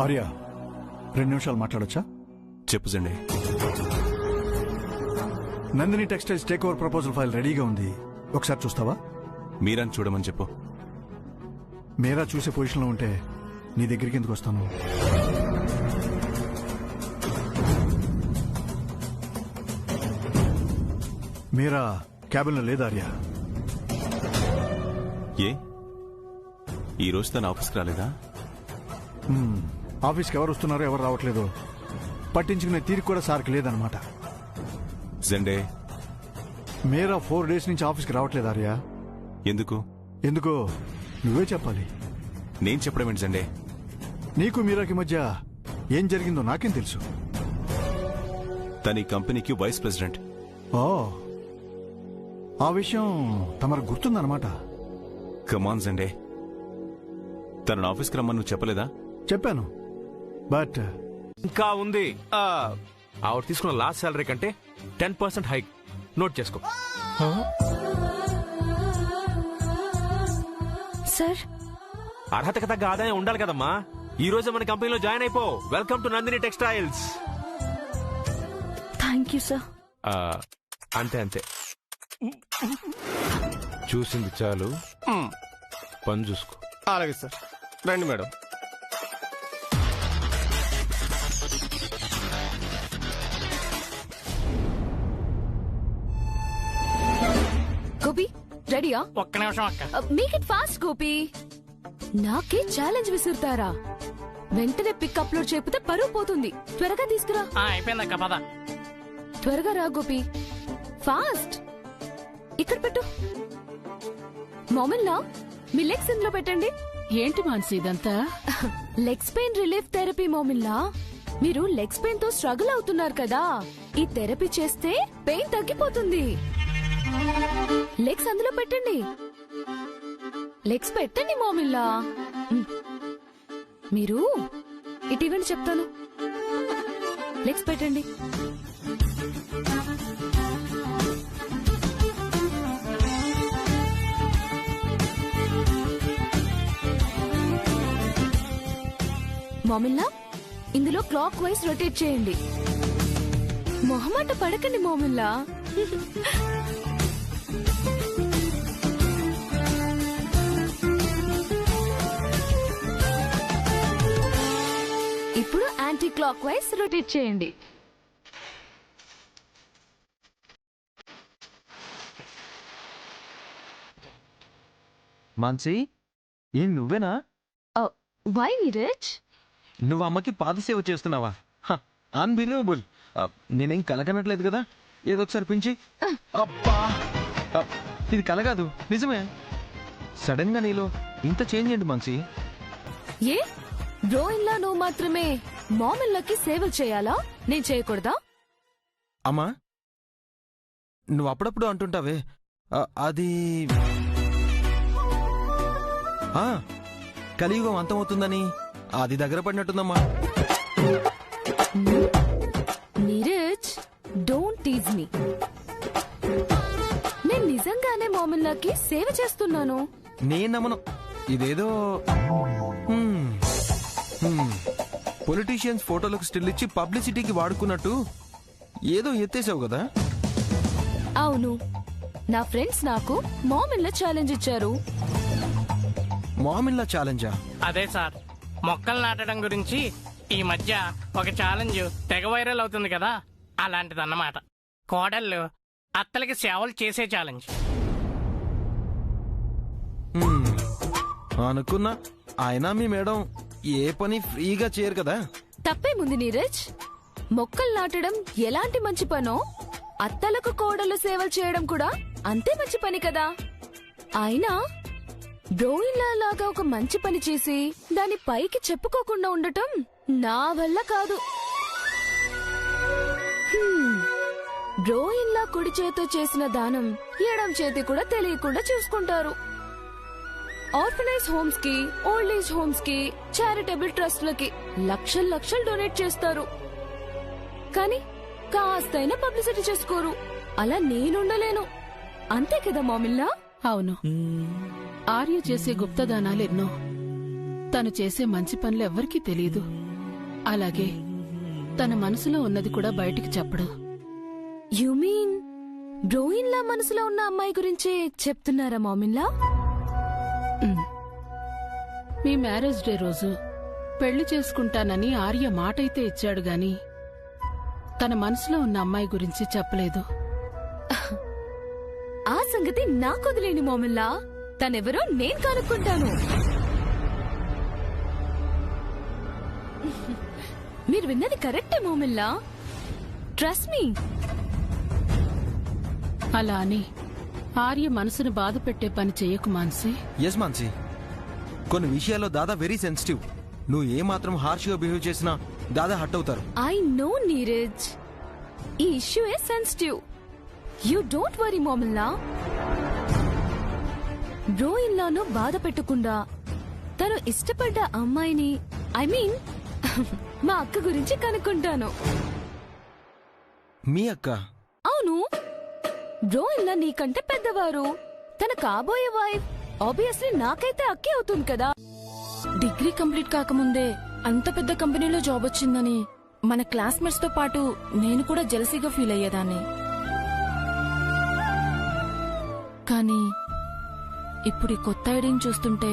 ఆర్య, 2 నిమిషాలు మాట్లాడొచ్చా? చెప్పు Sunday. Nandini textiles take over proposal file రెడీగా ఉంది, ఒకసారి చూస్తావా? మీరని చూడమని చెప్పు. మీరా చూసే పొజిషన్లో ఉంటే నీ దగ్గరికి ఎందుకు వస్తాను? మీరా క్యాబిన్లో లేదా ఆర్య? ఏ ఈ రోజు తన ఆఫీస్కి రాలేదా? ఆఫీస్కి ఎవరు వస్తున్నారో ఎవరు రావట్లేదో పట్టించుకునే తీరిక కూడా సార్కి లేదనమాట. జెండే, మీరా 4 days నుంచి ఆఫీస్కి రావట్లేదు ఆర్య. ఎందుకో నువ్వే చెప్పాలి. నేను చెప్పడం ఏంటి జెండే? నీకు మీరాకి మధ్య ఏం జరిగిందో నాకేం తెలుసు. తన ఈ కంపెనీకి వైస్ ప్రెసిడెంట్. ఓ, ఆ విషయం తమరు గుర్తుందన్నమాట. కమాన్ జెండే, తనను ఆఫీస్కి రమ్మని నువ్వు చెప్పలేదా? చెప్పాను, బట్ ఇంకా ఉంది. ఆవిడ తీసుకున్న లాస్ట్ సాలరీ కంటే 10% హైక్. నోట్ చేసుకో. సార్, అర్హతకు తగ్గ ఆదాయం ఉండాలి కదమ్మా. ఈ రోజు మన కంపెనీలో జాయిన్ అయిపో. Welcome to Nandini textiles. Thank you sir. అంతే అంతే, చూసింది చాలు, పని చూసుకో. అలాగే సార్. రండి మేడం. గోపి, రెడీయా? ఒక్క నిమిషం అక్క. Make it fast Gopi. నాకే ఛాలెంజ్ విసురుతారా? వెంటనే పిక్ అప్లోడ్ చేయకపోతే పరువు పోతుంది. త్వరగా తీసుకురా. అయిపోయిందక్క, పద. త్వరగా రా గోపి, ఫాస్ట్. ఇక్కడ పెట్టు. మామూల్లా మీ లెగ్స్ ఇందులో పెట్టండి. ఏంటి మాన్సి ఇదంతా? లెగ్స్ పెయిన్ రిలీఫ్ థెరపీ మామూల్లా. మీరు లెగ్స్ పెయిన్ తో స్ట్రగుల్ అవుతున్నారు కదా, ఈ థెరపీ చేస్తే పెయిన్ తగ్గిపోతుంది. లెగ్స్ అందులో పెట్టండి. లెగ్స్ పెట్టండి మామూల్లా. మీరు ఇటు ఇవ్వండి, చెప్తాను. లెగ్స్ పెట్టండి. మామిల్లా, ఇందులో క్లాక్ వైజ్ రొటేట్ చేయండి. మొహమాట పడకండి మామిల్లా. ఇప్పుడు యాంటీ క్లాక్ వైజ్ రొటేట్ చేయండి. మాన్సి, ఏం నువ్వేనా? వై నీరజ్? నువ్వు అమ్మకి పాదసేవ చేస్తున్నావా? అన్బిలీవబుల్. నేనేం కలగనట్లేదు కదా. ఏదో ఒకసారి పించి. అబ్బా, ఇది కలగాదు, నిజమే. సడన్ గా నీలో ఇంత చేంజ్ ఏంటి మాన్సి? ఏ బ్రోయిన్లా నువ్వు మాత్రమే మామిల్లకి సేవలు చేయాలా? నేను చేయకూడదా? అమ్మా, నువ్వు అప్పుడప్పుడు అంటుంటావే అది కలియుగం అంతమవుతుందని. అది దగ్గర పడినట్టుందమ్మా. నీరజ్, డోంట్ టీజ్ మీ. నేను నిజంగానే మామిల్లకి సేవ చేస్తున్నాను. నేను నమ్మను. ఇదేదో పొలిటీషియన్స్ ఫోటోలకు స్టిల్ ఇచ్చి పబ్లిసిటీకి వాడుకున్నట్టు ఏదో ఎత్తేసావు కదా. అవును, నా ఫ్రెండ్స్ నాకు మామిల్ల ఛాలెంజ్ ఇచ్చారు. మామిల్లా ఛాలెంజా? అదే సార్, మొక్కలు నాటడం గురించి ఈ మధ్య ఒక ఛాలెంజ్ తెగ వైరల్ అవుతుంది కదా, అలాంటిదన్నమాట. కోడళ్ళు అత్తలకి సేవలు చేసే ఛాలెంజ్. అనుకున్నా. అయినా మీ మేడం ఏ పని ఫ్రీగా చేయరు కదా. తప్పేముంది నీరజ్? మొక్కలు నాటడం ఎలాంటి మంచి పనో, అత్తలకు కోడలు సేవలు చేయడం కూడా అంతే మంచి పని కదా. అయినా బ్రోయిన్లా లాగా ఒక మంచి పని చేసి దాని పైకి చెప్పుకోకుండా ఉండటం నా వల్ల కాదు. బ్రోయిన్లా కుడి చేతితో చేసిన దానం ఎడం చేతి కూడా తెలియకుండా చూసుకుంటారు. ఆర్ఫనైజ్ హోమ్స్ కి, ఓల్డ్ ఏజ్ హోమ్స్ కి, చారిటబుల్ ట్రస్ట్లకి లక్షలు లక్షలు డొనేట్ చేస్తారు. కానీ కాస్తైనా పబ్లిసిటీ చేసుకోరు. అలా నేనుండలేను. అంతే కదా మామిల్లా? అవును, ఆర్య చేసే గుప్తదానాలెన్నో. తను చేసే మంచి పనులు ఎవ్వరికీ తెలియదు. అలాగే తన మనసులో ఉన్నది కూడా బయటికి చెప్పడు. యు మీన్ బ్రోయిన్లా మనసులో ఉన్న అమ్మాయి గురించే చెప్తున్నారా మామిల్లా? మీ మ్యారేజ్ డే రోజు పెళ్లి చేసుకుంటానని ఆర్య మాటైతే ఇచ్చాడు గాని తన మనసులో ఉన్న అమ్మాయి గురించి చెప్పలేదు. ఆ సంగతి నాకొదిలేండి మామిల్లా. తనెవరో నేను కనుక్కుంటాను. మీరు విన్నది కరెక్టే మామిల్లా. Trust me. అలా అని ఆర్య మనసును బాధ పెట్టే పని చెయ్యకు మాన్సి. ఎస్ మాన్సి, కొన్ని విషయాల్లో దాదా వెరీ సెన్సిటివ్. నువ్వు ఏ మాత్రం హార్ష్గా బిహేవ్ చేసినా దాదా హట్ అవుతారు. ఐ నో నీరజ్, ఈ ఇష్యూ ఏ సెన్సిటివ్. యూ డోంట్ వరీ మామిల్లా. బ్రో ఇన్లాను బాధ పెట్టకుండా తను ఇష్టపడ్డ అమ్మాయిని, ఐ మీన్ మా అక్క గురించి కనుక్కుంటాను. మీ అక్క? అవును బ్రో, ఇలా నీకంటే పెద్దవారు, తన కాబోయే వైఫ్ ఆబ్వియస్లీ నాకైతే అక్కే అవుతుంది కదా. డిగ్రీ కంప్లీట్ కాకముందే అంత పెద్ద కంపెనీలో జాబ్ వచ్చిందని మన క్లాస్మేట్స్ తో పాటు నేను కూడా జెలసీగా ఫీల్ అయ్యేదాన్ని. కానీ ఇప్పుడు ఈ కొత్త ఐడిని చూస్తుంటే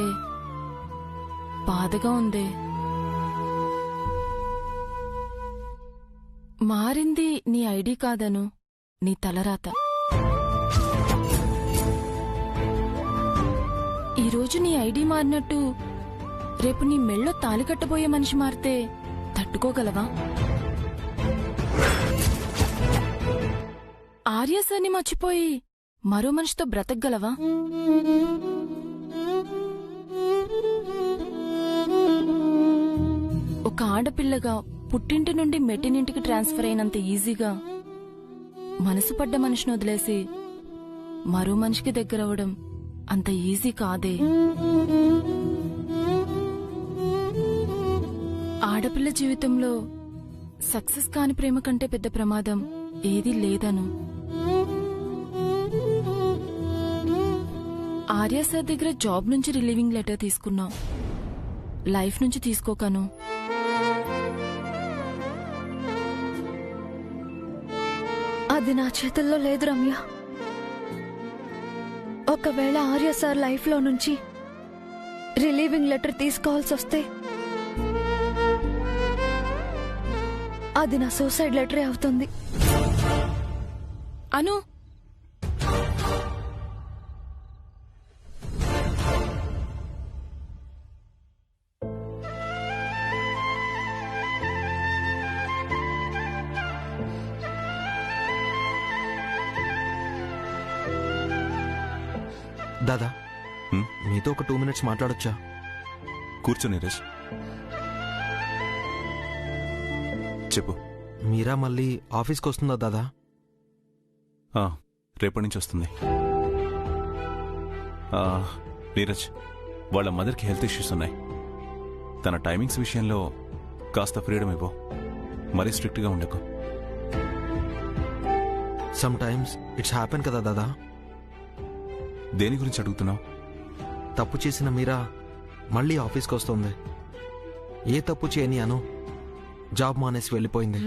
బాధగా ఉంది. మారింది నీ ఐడి కాదను, నీ తలరాత. ఈరోజు నీ ఐడి మారినట్టు రేపు నీ మెళ్ళో తాలి కట్టబోయే మనిషి మారితే తట్టుకోగలవా? ఆర్య సార్ని మర్చిపోయి మరో మనిషితో బ్రతకగలవా? ఒక ఆడపిల్లగా పుట్టింటి నుండి మెట్టినింటికి ట్రాన్స్ఫర్ అయినంత ఈజీగా మనసు పడ్డ మనిషిని వదిలేసి మరో మనిషికి దగ్గరవడం అంత ఈజీ కాదే. ఆడపిల్ల జీవితంలో సక్సెస్ కాని ప్రేమ కంటే పెద్ద ప్రమాదం ఏదీ లేదను. ఆర్య సార్ దగ్గర జాబ్ నుంచి రిలీవింగ్ లెటర్ తీసుకున్నాం, లైఫ్ నుంచి తీసుకోకను. అది నా చేతుల్లో లేదు రమ్య. ఒకవేళ ఆర్య సార్ లైఫ్ లో నుంచి రిలీవింగ్ లెటర్ తీసుకోవాల్సి వస్తే అది నా సూసైడ్ లెటరే అవుతుంది. అను, దాదా మీతో ఒక 2 minutes మాట్లాడొచ్చా? కూర్చో నీరజ్, చెప్పు. మీరా మళ్ళీ ఆఫీస్కి వస్తుందా దాదా? రేపటి నుంచి వస్తుంది. నీరజ్, వాళ్ళ మదర్కి హెల్త్ ఇష్యూస్ ఉన్నాయి. తన టైమింగ్స్ విషయంలో కాస్త ఫ్రీడమ్ ఇవ్వు, మరీ స్ట్రిక్ట్గా ఉండకు. సమ్ టైమ్స్ ఇట్స్ హ్యాపెన్ కదా దాదా. దేని గురించి అడుగుతున్నావు? తప్పు చేసిన మీరా మళ్ళీ ఆఫీస్కి వస్తుంది. ఏ తప్పు చేయని అను జాబ్ మానేసి వెళ్ళిపోయింది.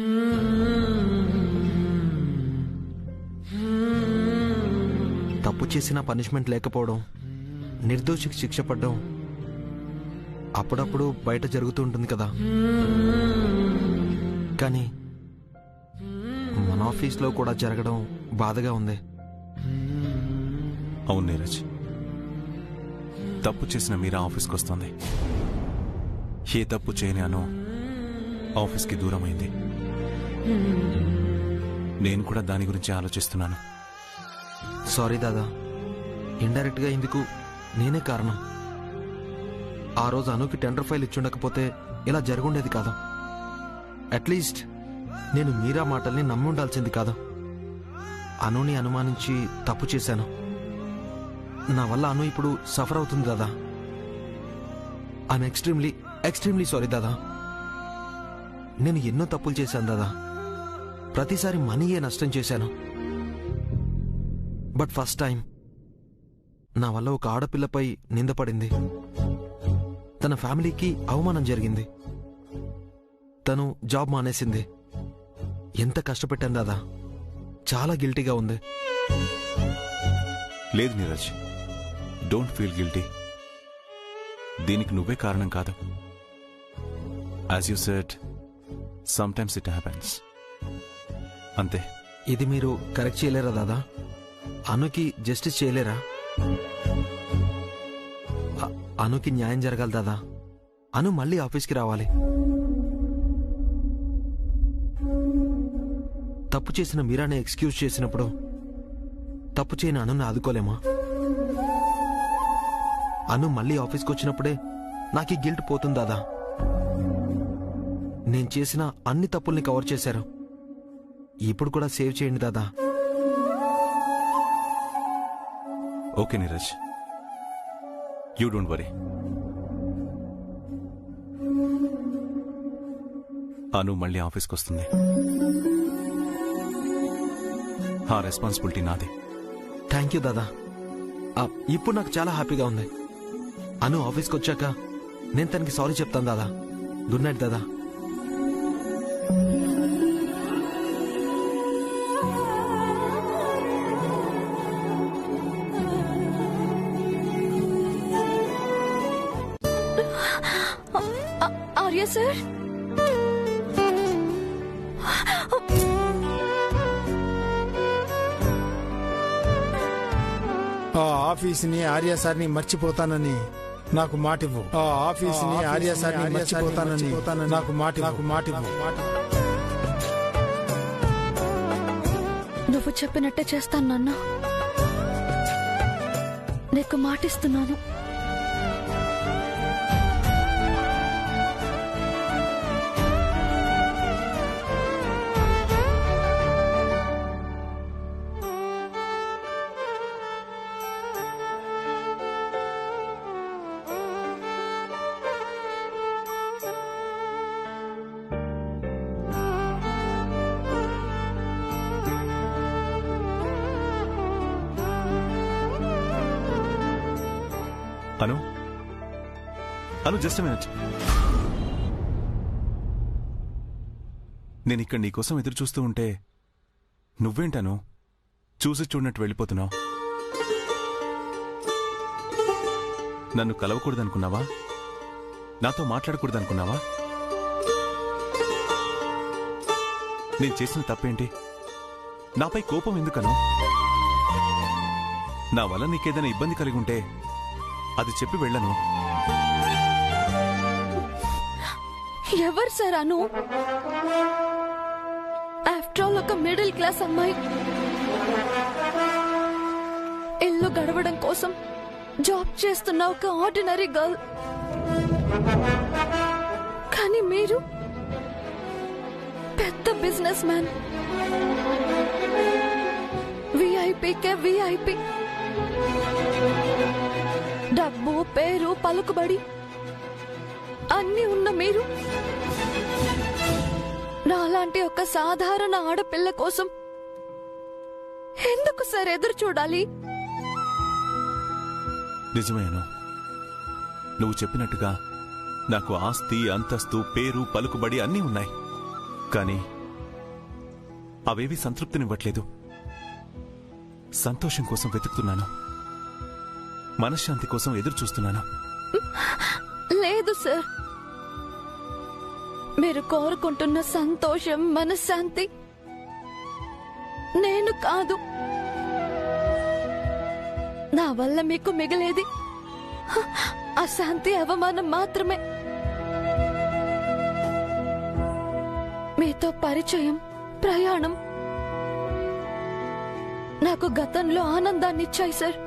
తప్పు చేసిన పనిష్మెంట్ లేకపోవడం, నిర్దోషికి శిక్ష పడ్డం అప్పుడప్పుడు బయట జరుగుతూ ఉంటుంది కదా. కానీ మన ఆఫీస్లో కూడా జరగడం బాధగా ఉంది. అవును నీరజ్, తప్పు చేసిన మీరా ఆఫీస్కి వస్తుంది. ఏ తప్పు చేయని అను ఆఫీస్కి దూరమైంది. నేను కూడా దాని గురించి ఆలోచిస్తున్నాను. సారీ దాదా, ఇండైరెక్ట్ గా ఇందుకు నేనే కారణం. ఆ రోజు అనుకి టెండర్ ఫైల్ ఇచ్చుండకపోతే ఇలా జరుగుండేది కాదు. అట్లీస్ట్ నేను మీరా మాటల్ని నమ్మి ఉండాల్సింది కాదు. అనుని అనుమానించి తప్పు చేశాను. నా వల్ల అను ఇప్పుడు సఫర్ అవుతుంది దాదా. ఐఎమ్ ఎక్స్ట్రీమ్లీ సారీ దాదా. నేను ఎన్నో తప్పులు చేశాను దాదా. ప్రతిసారి మనీయే నష్టం చేశాను. బట్ ఫస్ట్ టైం నా వల్ల ఒక ఆడపిల్లపై నిందపడింది. తన ఫ్యామిలీకి అవమానం జరిగింది. తను జాబ్ మానేసింది. ఎంత కష్టపెట్టాను దాదా. చాలా గిల్టీగా ఉంది. లేదు నీరజ్, డోంట్ ఫీల్ గిల్టీ. దీనికి నువ్వే కారణం కాదు. As you said, some times it happens, అంతే. ఇది మీరు కరెక్ట్ చేయలేరా దాదా? అనుకి జస్టిస్ చేయలేరా? అనుకి న్యాయం జరగాలి దాదా. అను మళ్ళీ ఆఫీస్కి రావాలి. తప్పు చేసిన మీరానే ఎక్స్క్యూజ్ చేసినప్పుడు తప్పు చేయని అనుని ఆదుకోలేమా? అను మళ్ళీ ఆఫీస్కి వచ్చినప్పుడే నాకు ఈ గిల్ట్ పోతుంది దాదా. నేను చేసిన అన్ని తప్పుల్ని కవర్ చేశారు. ఇప్పుడు కూడా సేవ్ చేయండి దాదా. Okay Neeraj, you don't worry. Anu మళ్ళీ ఆఫీస్కి వస్తుంది. ఆ రెస్పాన్సిబిలిటీ నాది. థ్యాంక్ యూ దాదా. ఇప్పుడు నాకు చాలా హ్యాపీగా ఉంది. అను ఆఫీస్కి వచ్చాక నేను తనకి సారీ చెప్తాను దాదా. గుడ్ నైట్ దాదా. ఆర్య సార్, ఆ ఆఫీస్ని ఆర్య సార్ని మర్చిపోతానని నాకు మాటివ్వు. ఆ ఆఫీస్ని ఆర్య సార్ని మర్చిపోతానని నాకు మాటివ్వు. నువ్వు చెప్పినట్టే చేస్తాను నాన్న. నీకు మాటిస్తున్నాను. అను జస్ట్ మినిట్. నేను ఇక్కడ నీకోసం ఎదురు చూస్తూ ఉంటే నువ్వేంటను చూసి చూడనట్టు వెళ్ళిపోతున్నావు? నన్ను కలవకూడదనుకున్నావా? నాతో మాట్లాడకూడదనుకున్నావా? నేను చేసిన తప్పేంటి? నాపై కోపం ఎందుకను? నా వల్ల నీకేదైనా ఇబ్బంది కలిగి ఉంటే అది చెప్పి వెళ్ళను. ఎవరు సార్ అను? ఆఫ్టర్ ఆల్ ఒక మిడిల్ క్లాస్ అమ్మాయి, ఇల్లు గడవడం కోసం జాబ్ చేస్తున్న ఒక ఆర్డినరీ గర్ల్. కానీ మీరు పెద్ద బిజినెస్ మ్యాన్, విఐపీకే విఐపీ, డబ్బు, పేరు, పలుకుబడి అన్నీ ఉన్న మీరు నాలాంటి ఒక సాధారణ ఆడపిల్ల కోసం ఎందుకు సార్ ఎదురు చూడాలి? నిజమేను, నువ్వు చెప్పినట్టుగా నాకు ఆస్తి, అంతస్తు, పేరు, పలుకుబడి అన్నీ ఉన్నాయి. కానీ అవేవి సంతృప్తినివ్వట్లేదు. సంతోషం కోసం వెతుకుతున్నాను, మనశ్శాంతి కోసం ఎదురు చూస్తున్నాను. లేదు సార్, మీరు కోరుకుంటున్న సంతోషం, మనశ్శాంతి నేను కాదు. నా వల్ల మీకు మిగిలేది అశాంతి, అవమానం మాత్రమే. మీతో పరిచయం, ప్రయాణం నాకు గతంలో ఆనందాన్ని ఇచ్చాయి సార్.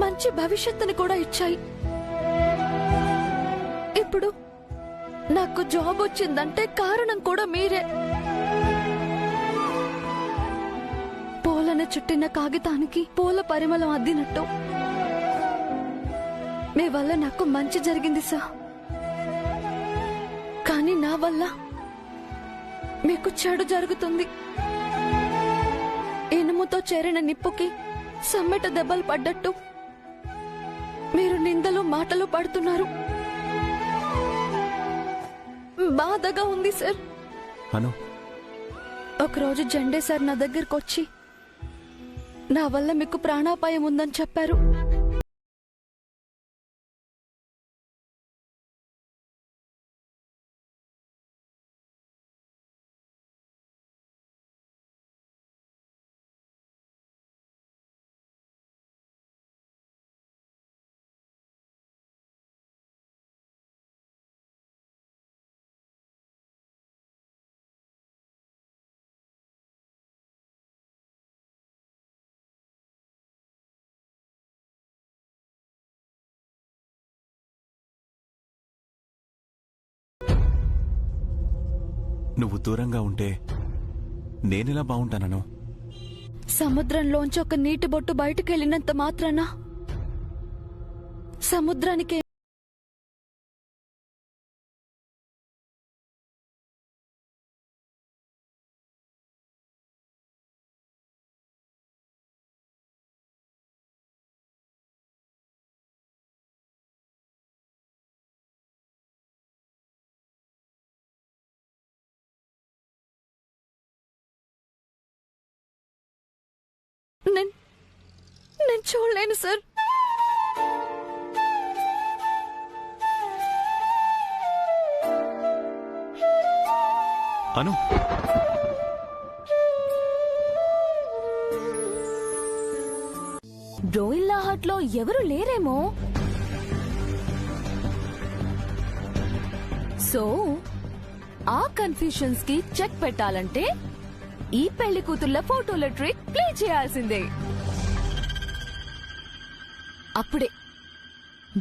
మంచి భవిష్యత్తుని కూడా ఇచ్చాయి. ఇప్పుడు నాకు జాబ్ వచ్చిందంటే కారణం కూడా మీరే. పూలను చుట్టిన కాగితానికి పూల పరిమళం అద్దినట్టు మీ వల్ల నాకు మంచి జరిగింది సార్. కానీ నా వల్ల మీకు చెడు జరుగుతుంది. ఇనుముతో చేరిన నిప్పుకి సమ్మెట దెబ్బలు పడ్డట్టు మీరు నిందలు, మాటలు పడుతున్నారు. బాధగా ఉంది సార్. ఒకరోజు జెండే సార్ నా దగ్గరకు వచ్చి నా వల్ల మీకు ప్రాణాపాయం ఉందని చెప్పారు. నువ్వు దూరంగా ఉంటే నేనెలా బాగుంటానను? సముద్రంలోంచి ఒక నీటి బొట్టు బయటకెళ్ళినంత మాత్రాన సముద్రానికి నేను చూడలేను సార్. అను, బ్రోయిల్లా హట్ లో ఎవరు లేరేమో. సో ఆ కన్ఫ్యూషన్స్ కి చెక్ పెట్టాలంటే ఈ పెళ్లి కూతుర్ల ఫోటోల ట్రిక్ ప్లే చేయాల్సిందే. అప్పుడే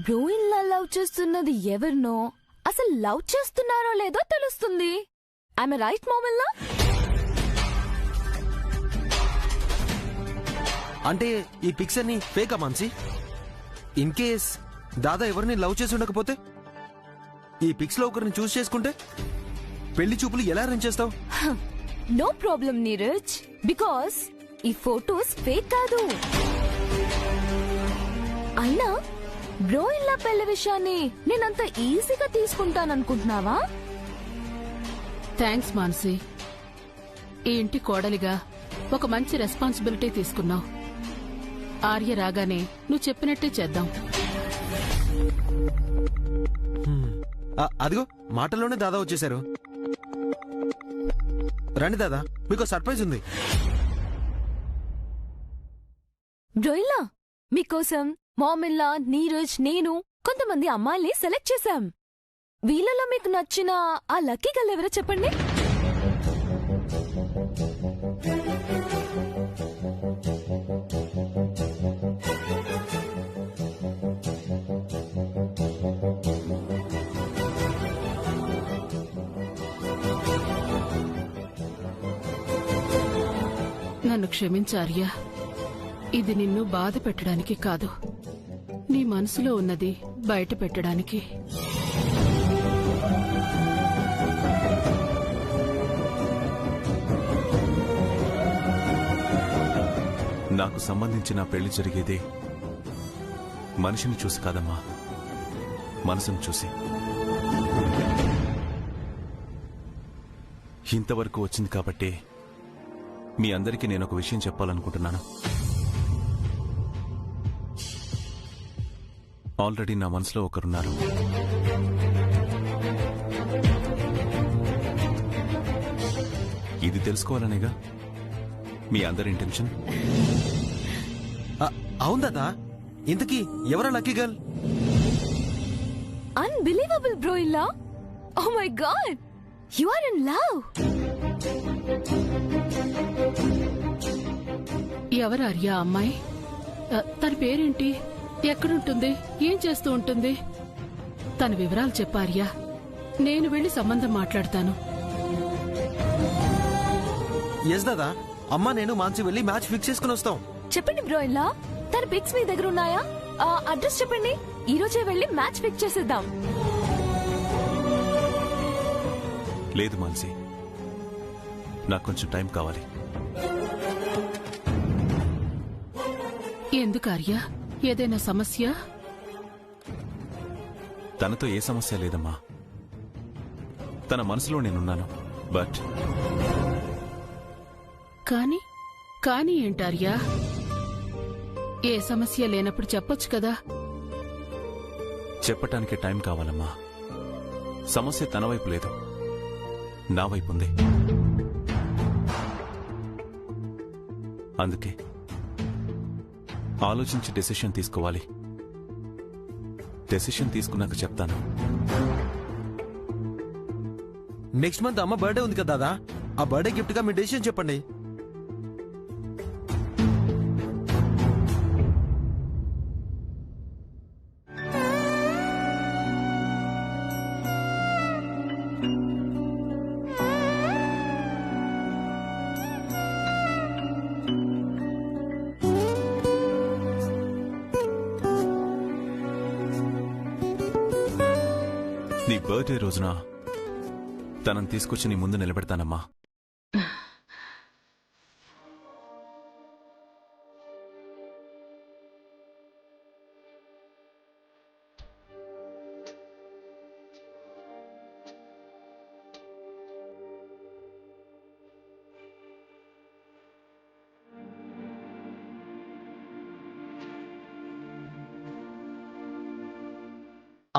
బ్రోయిన్లా లవ్ చేస్తున్నది ఎవరినో, అసలు లవ్ చేస్తున్నారో లేదో తెలుస్తుంది. ఐఎమ్ రైట్ మోమిల్లా? అంటే ఈ పిక్స్ అన్ని ఫేకా మాన్సి? ఇన్ కేస్ దాదా ఎవరిని లవ్ చేసి ఉండకపోతే, ఈ పిక్స్ లో ఒకరిని చూస్ చేసుకుంటే పెళ్లి చూపులు ఎలా అరేంజ్ చేస్తావు? నో ప్రాబ్లం నీరజ్, బికాస్ ఈ ఫోటోస్ ఫేక్ కాదు. అయినా బ్రోయిన్లా పెళ్లి విషయాన్ని నేనంత ఈజీగా తీసుకుంటాననుకుంటున్నావా? థ్యాంక్స్ మాన్సి. ఈ ఇంటి కోడలిగా ఒక మంచి రెస్పాన్సిబిలిటీ తీసుకున్నావు. ఆర్య రాగానే నువ్వు చెప్పినట్టే చేద్దాం. అదిగో మాటల్లోనే దాదా వచ్చేశారు. రండి దాదా, మీకు సర్ప్రైజ్ ఉంది. బ్రోయిల్లా, మీకోసం మోమిల్లా, నీరజ్, నేను కొంతమంది అమ్మాయిల్ని సెలెక్ట్ చేశాం. వీళ్ళలో మీకు నచ్చిన ఆ లక్కీ గర్ల్ ఎవరో చెప్పండి. నన్ను క్షమించార్యా. ఇది నిన్ను బాధ పెట్టడానికి కాదు, నీ మనసులో ఉన్నది బయట పెట్టడానికి. నాకు సంబంధించిన పెళ్లి జరిగేది మనిషిని చూసి కాదమ్మా, మనసును చూసి. ఇంతవరకు వచ్చింది కాబట్టి మీ అందరికీ నేను ఒక విషయం చెప్పాలనుకుంటున్నాను. ఆల్రెడీ నా మనసులో ఒకరున్నారు. ఇది తెలుసుకోవాలనేగా మీ అందరి ఇంటెన్షన్. అవును దాదా, ఇంతకీ ఎవరా లక్కీ గర్ల్? అన్బిలీవబుల్ బ్రోయిల్లా, oh my God, you are in love. ఎవరార్యా అమ్మాయి? తన పేరేంటి? ఎక్కడుంటుంది? ఏం చేస్తూ ఉంటుంది? తన వివరాలు చెప్పార్యా, నేను వెళ్లి సంబంధం మాట్లాడతాను. ఎస్ దాదా, అమ్మా నేను మాన్సి వెళ్ళి మ్యాచ్ ఫిక్స్ చేసుకుని వస్తాం. చెప్పండి బ్రోయిల్లా, తన పిక్స్ మీ దగ్గర ఉన్నాయా? అడ్రస్ చెప్పండి, ఈ రోజే వెళ్లి మ్యాచ్ ఫిక్స్ చేసేద్దాం. లేదు మాన్సి, నాకు కొంచెం టైం కావాలి. ఎందుకు ఆర్యా, ఏదైనా సమస్య? తనతో ఏ సమస్య లేదమ్మా, తన మనసులో నేనున్నాను. బట్ కానీ ఏంటార్యా? ఏ సమస్య లేనప్పుడు చెప్పొచ్చు కదా. చెప్పటానికి టైం కావాలమ్మా. సమస్య తన వైపు లేదు, నా వైపు ఉంది. అందుకే ఆలోచించి డెసిషన్ తీసుకోవాలి. డెసిషన్ తీసుకున్నాక చెప్తాను. నెక్స్ట్ మంత్ అమ్మ బర్త్డే ఉంది కదా దాదా, ఆ బర్త్డే గిఫ్ట్ గా మీ డెసిషన్ చెప్పండి. నీ బర్త్డే రోజున తనని తీసుకొచ్చి నీ ముందు నిలబెడతానమ్మా.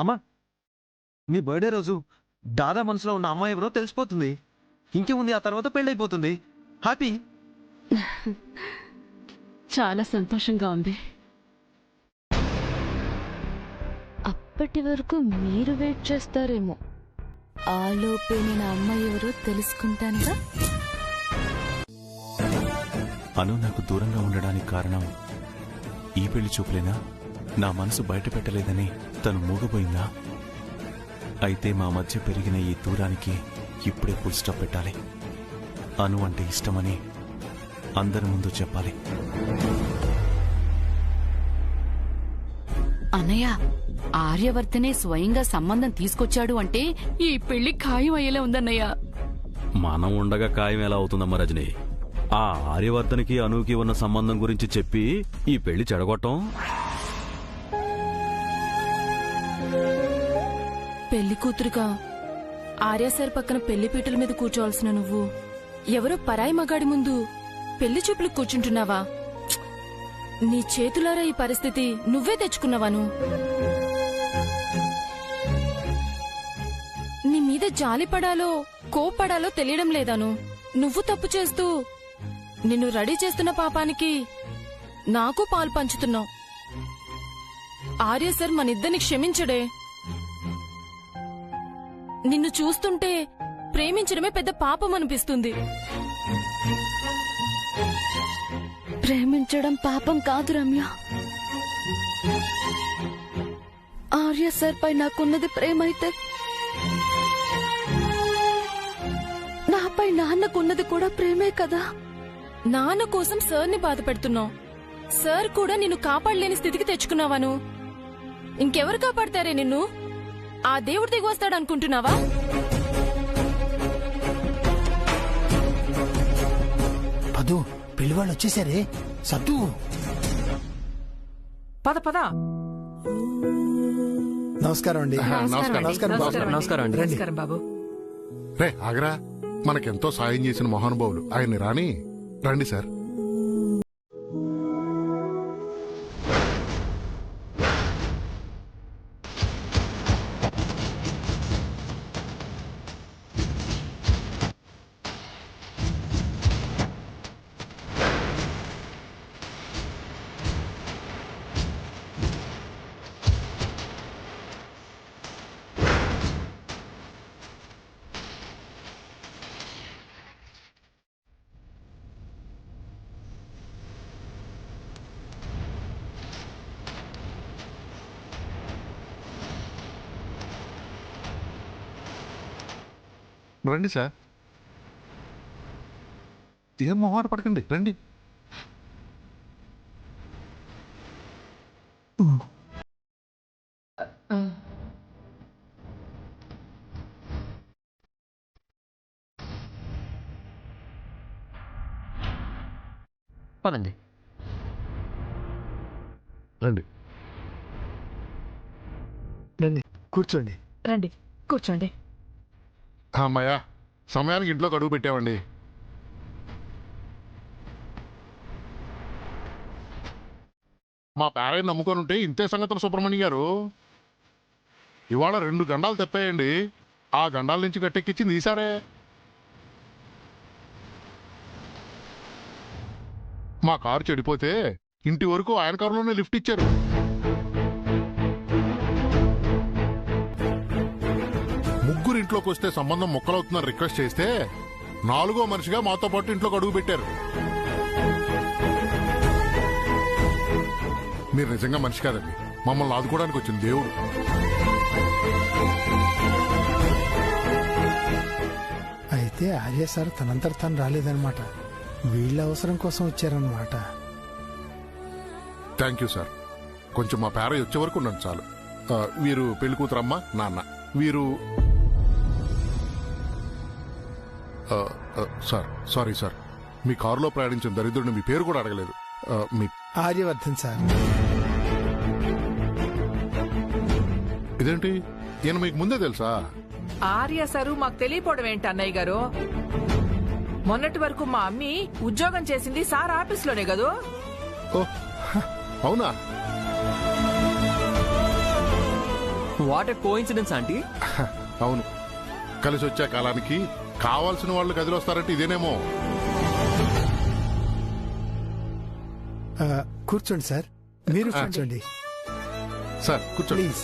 అమ్మా, మీ బర్త్డే రోజు దాదా మనసులో ఉన్న అమ్మాయి ఎవరో తెలిసిపోతుంది. ఇంకేముంది, ఆ తర్వాత పెళ్ళైపోతుంది. హ్యాపీ. చాలా సంతోషంగా ఉంది. అప్పటి వరకు మీరు వెయిట్ చేస్తారేమో. ఆలోపే నేను అమ్మాయి ఎవరో తెలుసుకుంటానుగా. అను నాకు దూరంగా ఉండడానికి కారణం ఈ పెళ్లి చూపులేనా? నా మనసు బయట పెట్టలేదని తను మూగపోయిందా? అయితే మా మధ్య పెరిగిన ఈ దూరానికి ఇప్పుడే ఫుల్ స్టాప్ పెట్టాలి. అను అంటే ఇష్టమని అందరి ముందు చెప్పాలి. అన్నయ్య, ఆర్యవర్ధనే స్వయంగా సంబంధం తీసుకొచ్చాడు అంటే ఈ పెళ్లి ఖాయం అయ్యేలా ఉందన్నయ్య. మనం ఉండగా ఖాయం ఎలా అవుతుందమ్మా రజని? ఆ ఆర్యవర్ధన్కి అనుకి ఉన్న సంబంధం గురించి చెప్పి ఈ పెళ్లి చెడగొట్టం. పెళ్లి కూతురుగా ఆర్య సార్ పక్కన పెళ్లి పీటల మీద కూర్చోవలసిన నువ్వు ఎవరో పరాయి మగాడి ముందు పెళ్లి చూపులకు కూర్చుంటున్నావా? నీ చేతులారా ఈ పరిస్థితి నువ్వే తెచ్చుకున్నావాను. నీ మీద జాలిపడాలో కోపడాలో తెలియడం లేదాను. నువ్వు తప్పు చేస్తూ నిన్ను రెడీ చేస్తున్న పాపానికి నాకు పాలు పంచుతున్నావు. ఆర్య సార్ మనిద్దరిని క్షమించడే. నిన్ను చూస్తుంటే ప్రేమించడమే పెద్ద పాపం అనిపిస్తుంది. ప్రేమించడం పాపం కాదు రమ్య. ఆర్య సార్ పై నాకున్నది ప్రేమ అయితే నాపై నాన్నకున్నది కూడా ప్రేమే కదా. నాన్న కోసం సార్ని బాధ పెడుతున్నావు. సార్ కూడా నిన్ను కాపాడలేని స్థితికి తెచ్చుకున్నావాను. ఇంకెవరు కాపాడతారే నిన్ను? ఆ దేవుడు దిగి వస్తాడనుకుంటున్నావా? పదు, పెళ్లి వాళ్ళు వచ్చేసారే. సత్తు, పద పద. నమస్కారం అండి. నమస్కారం బాబు. నమస్కారం అండి. రండి. నమస్కారం బాబు. రే ఆగరా, మనకెంతో సాయం చేసిన మహానుభావులు ఆయన్ని రాని. రండి సార్. రండి సార్. ఏం మొహాట పడకండి, రండి. పదండి. రండి. రండి, కూర్చోండి. రండి కూర్చోండి. అమ్మాయ్యా, సమయానికి ఇంట్లో అడుగు పెట్టామండి. మా పేరెంట్ నమ్ముకొని ఉంటే ఇంతే సంగతులు సుబ్రహ్మణ్యం గారు. ఇవాళ 2 గండాలు తెప్పాయండి. ఆ గండాల నుంచి గట్టెక్కించింది ఈసారే. మా కారు చెడిపోతే ఇంటి వరకు ఆయన కారులోనే లిఫ్ట్ ఇచ్చారు. ముగ్గురు ఇంట్లోకి వస్తే సంబంధం మొక్కలవుతుందని రిక్వెస్ట్ చేస్తే 4వ మనిషిగా మాతో పాటు ఇంట్లోకి అడుగు పెట్టారు. మీరు నిజంగా మనిషి కాదండి, మమ్మల్ని ఆదుకోవడానికి వచ్చింది దేవుడు. అయితే ఆర్య సార్ తనంతట తను రాలేదన్నమాట. వీళ్ళ అవసరం కోసం వచ్చారన్నమాట. Thank you sir. కొంచెం మా పేరయ్య వచ్చే వరకు ఉన్నాను చాలు. వీరు పెళ్లి కూతురమ్మ, నాన్న. వీరు సార్, సారీ సార్, మీ కారులో ప్రయాణించిన దరిద్రుడిని మీ పేరు కూడా అడగలేదు. మీ ఆర్యవర్ధన్ సార్. ఇదేంటి, ఈయన మీకు ముందే తెలుసా? ఆర్య సారు మాకు తెలియపోవడం ఏంటి అన్నయ్య గారు? మొన్నటి వరకు మా అమ్మి ఉద్యోగం చేసింది సార్ ఆఫీస్లోనే కదూ. ఓ, అవునా? What a coincidence aunty. అవును, కలిసి వచ్చే కాలానికి కావాల్సిన వాళ్ళు గదిలో వస్తారంటే ఇదేనేమో. కూర్చోండి సార్, మీరు కూర్చోండి సార్ కూర్చోండి. ప్లీజ్.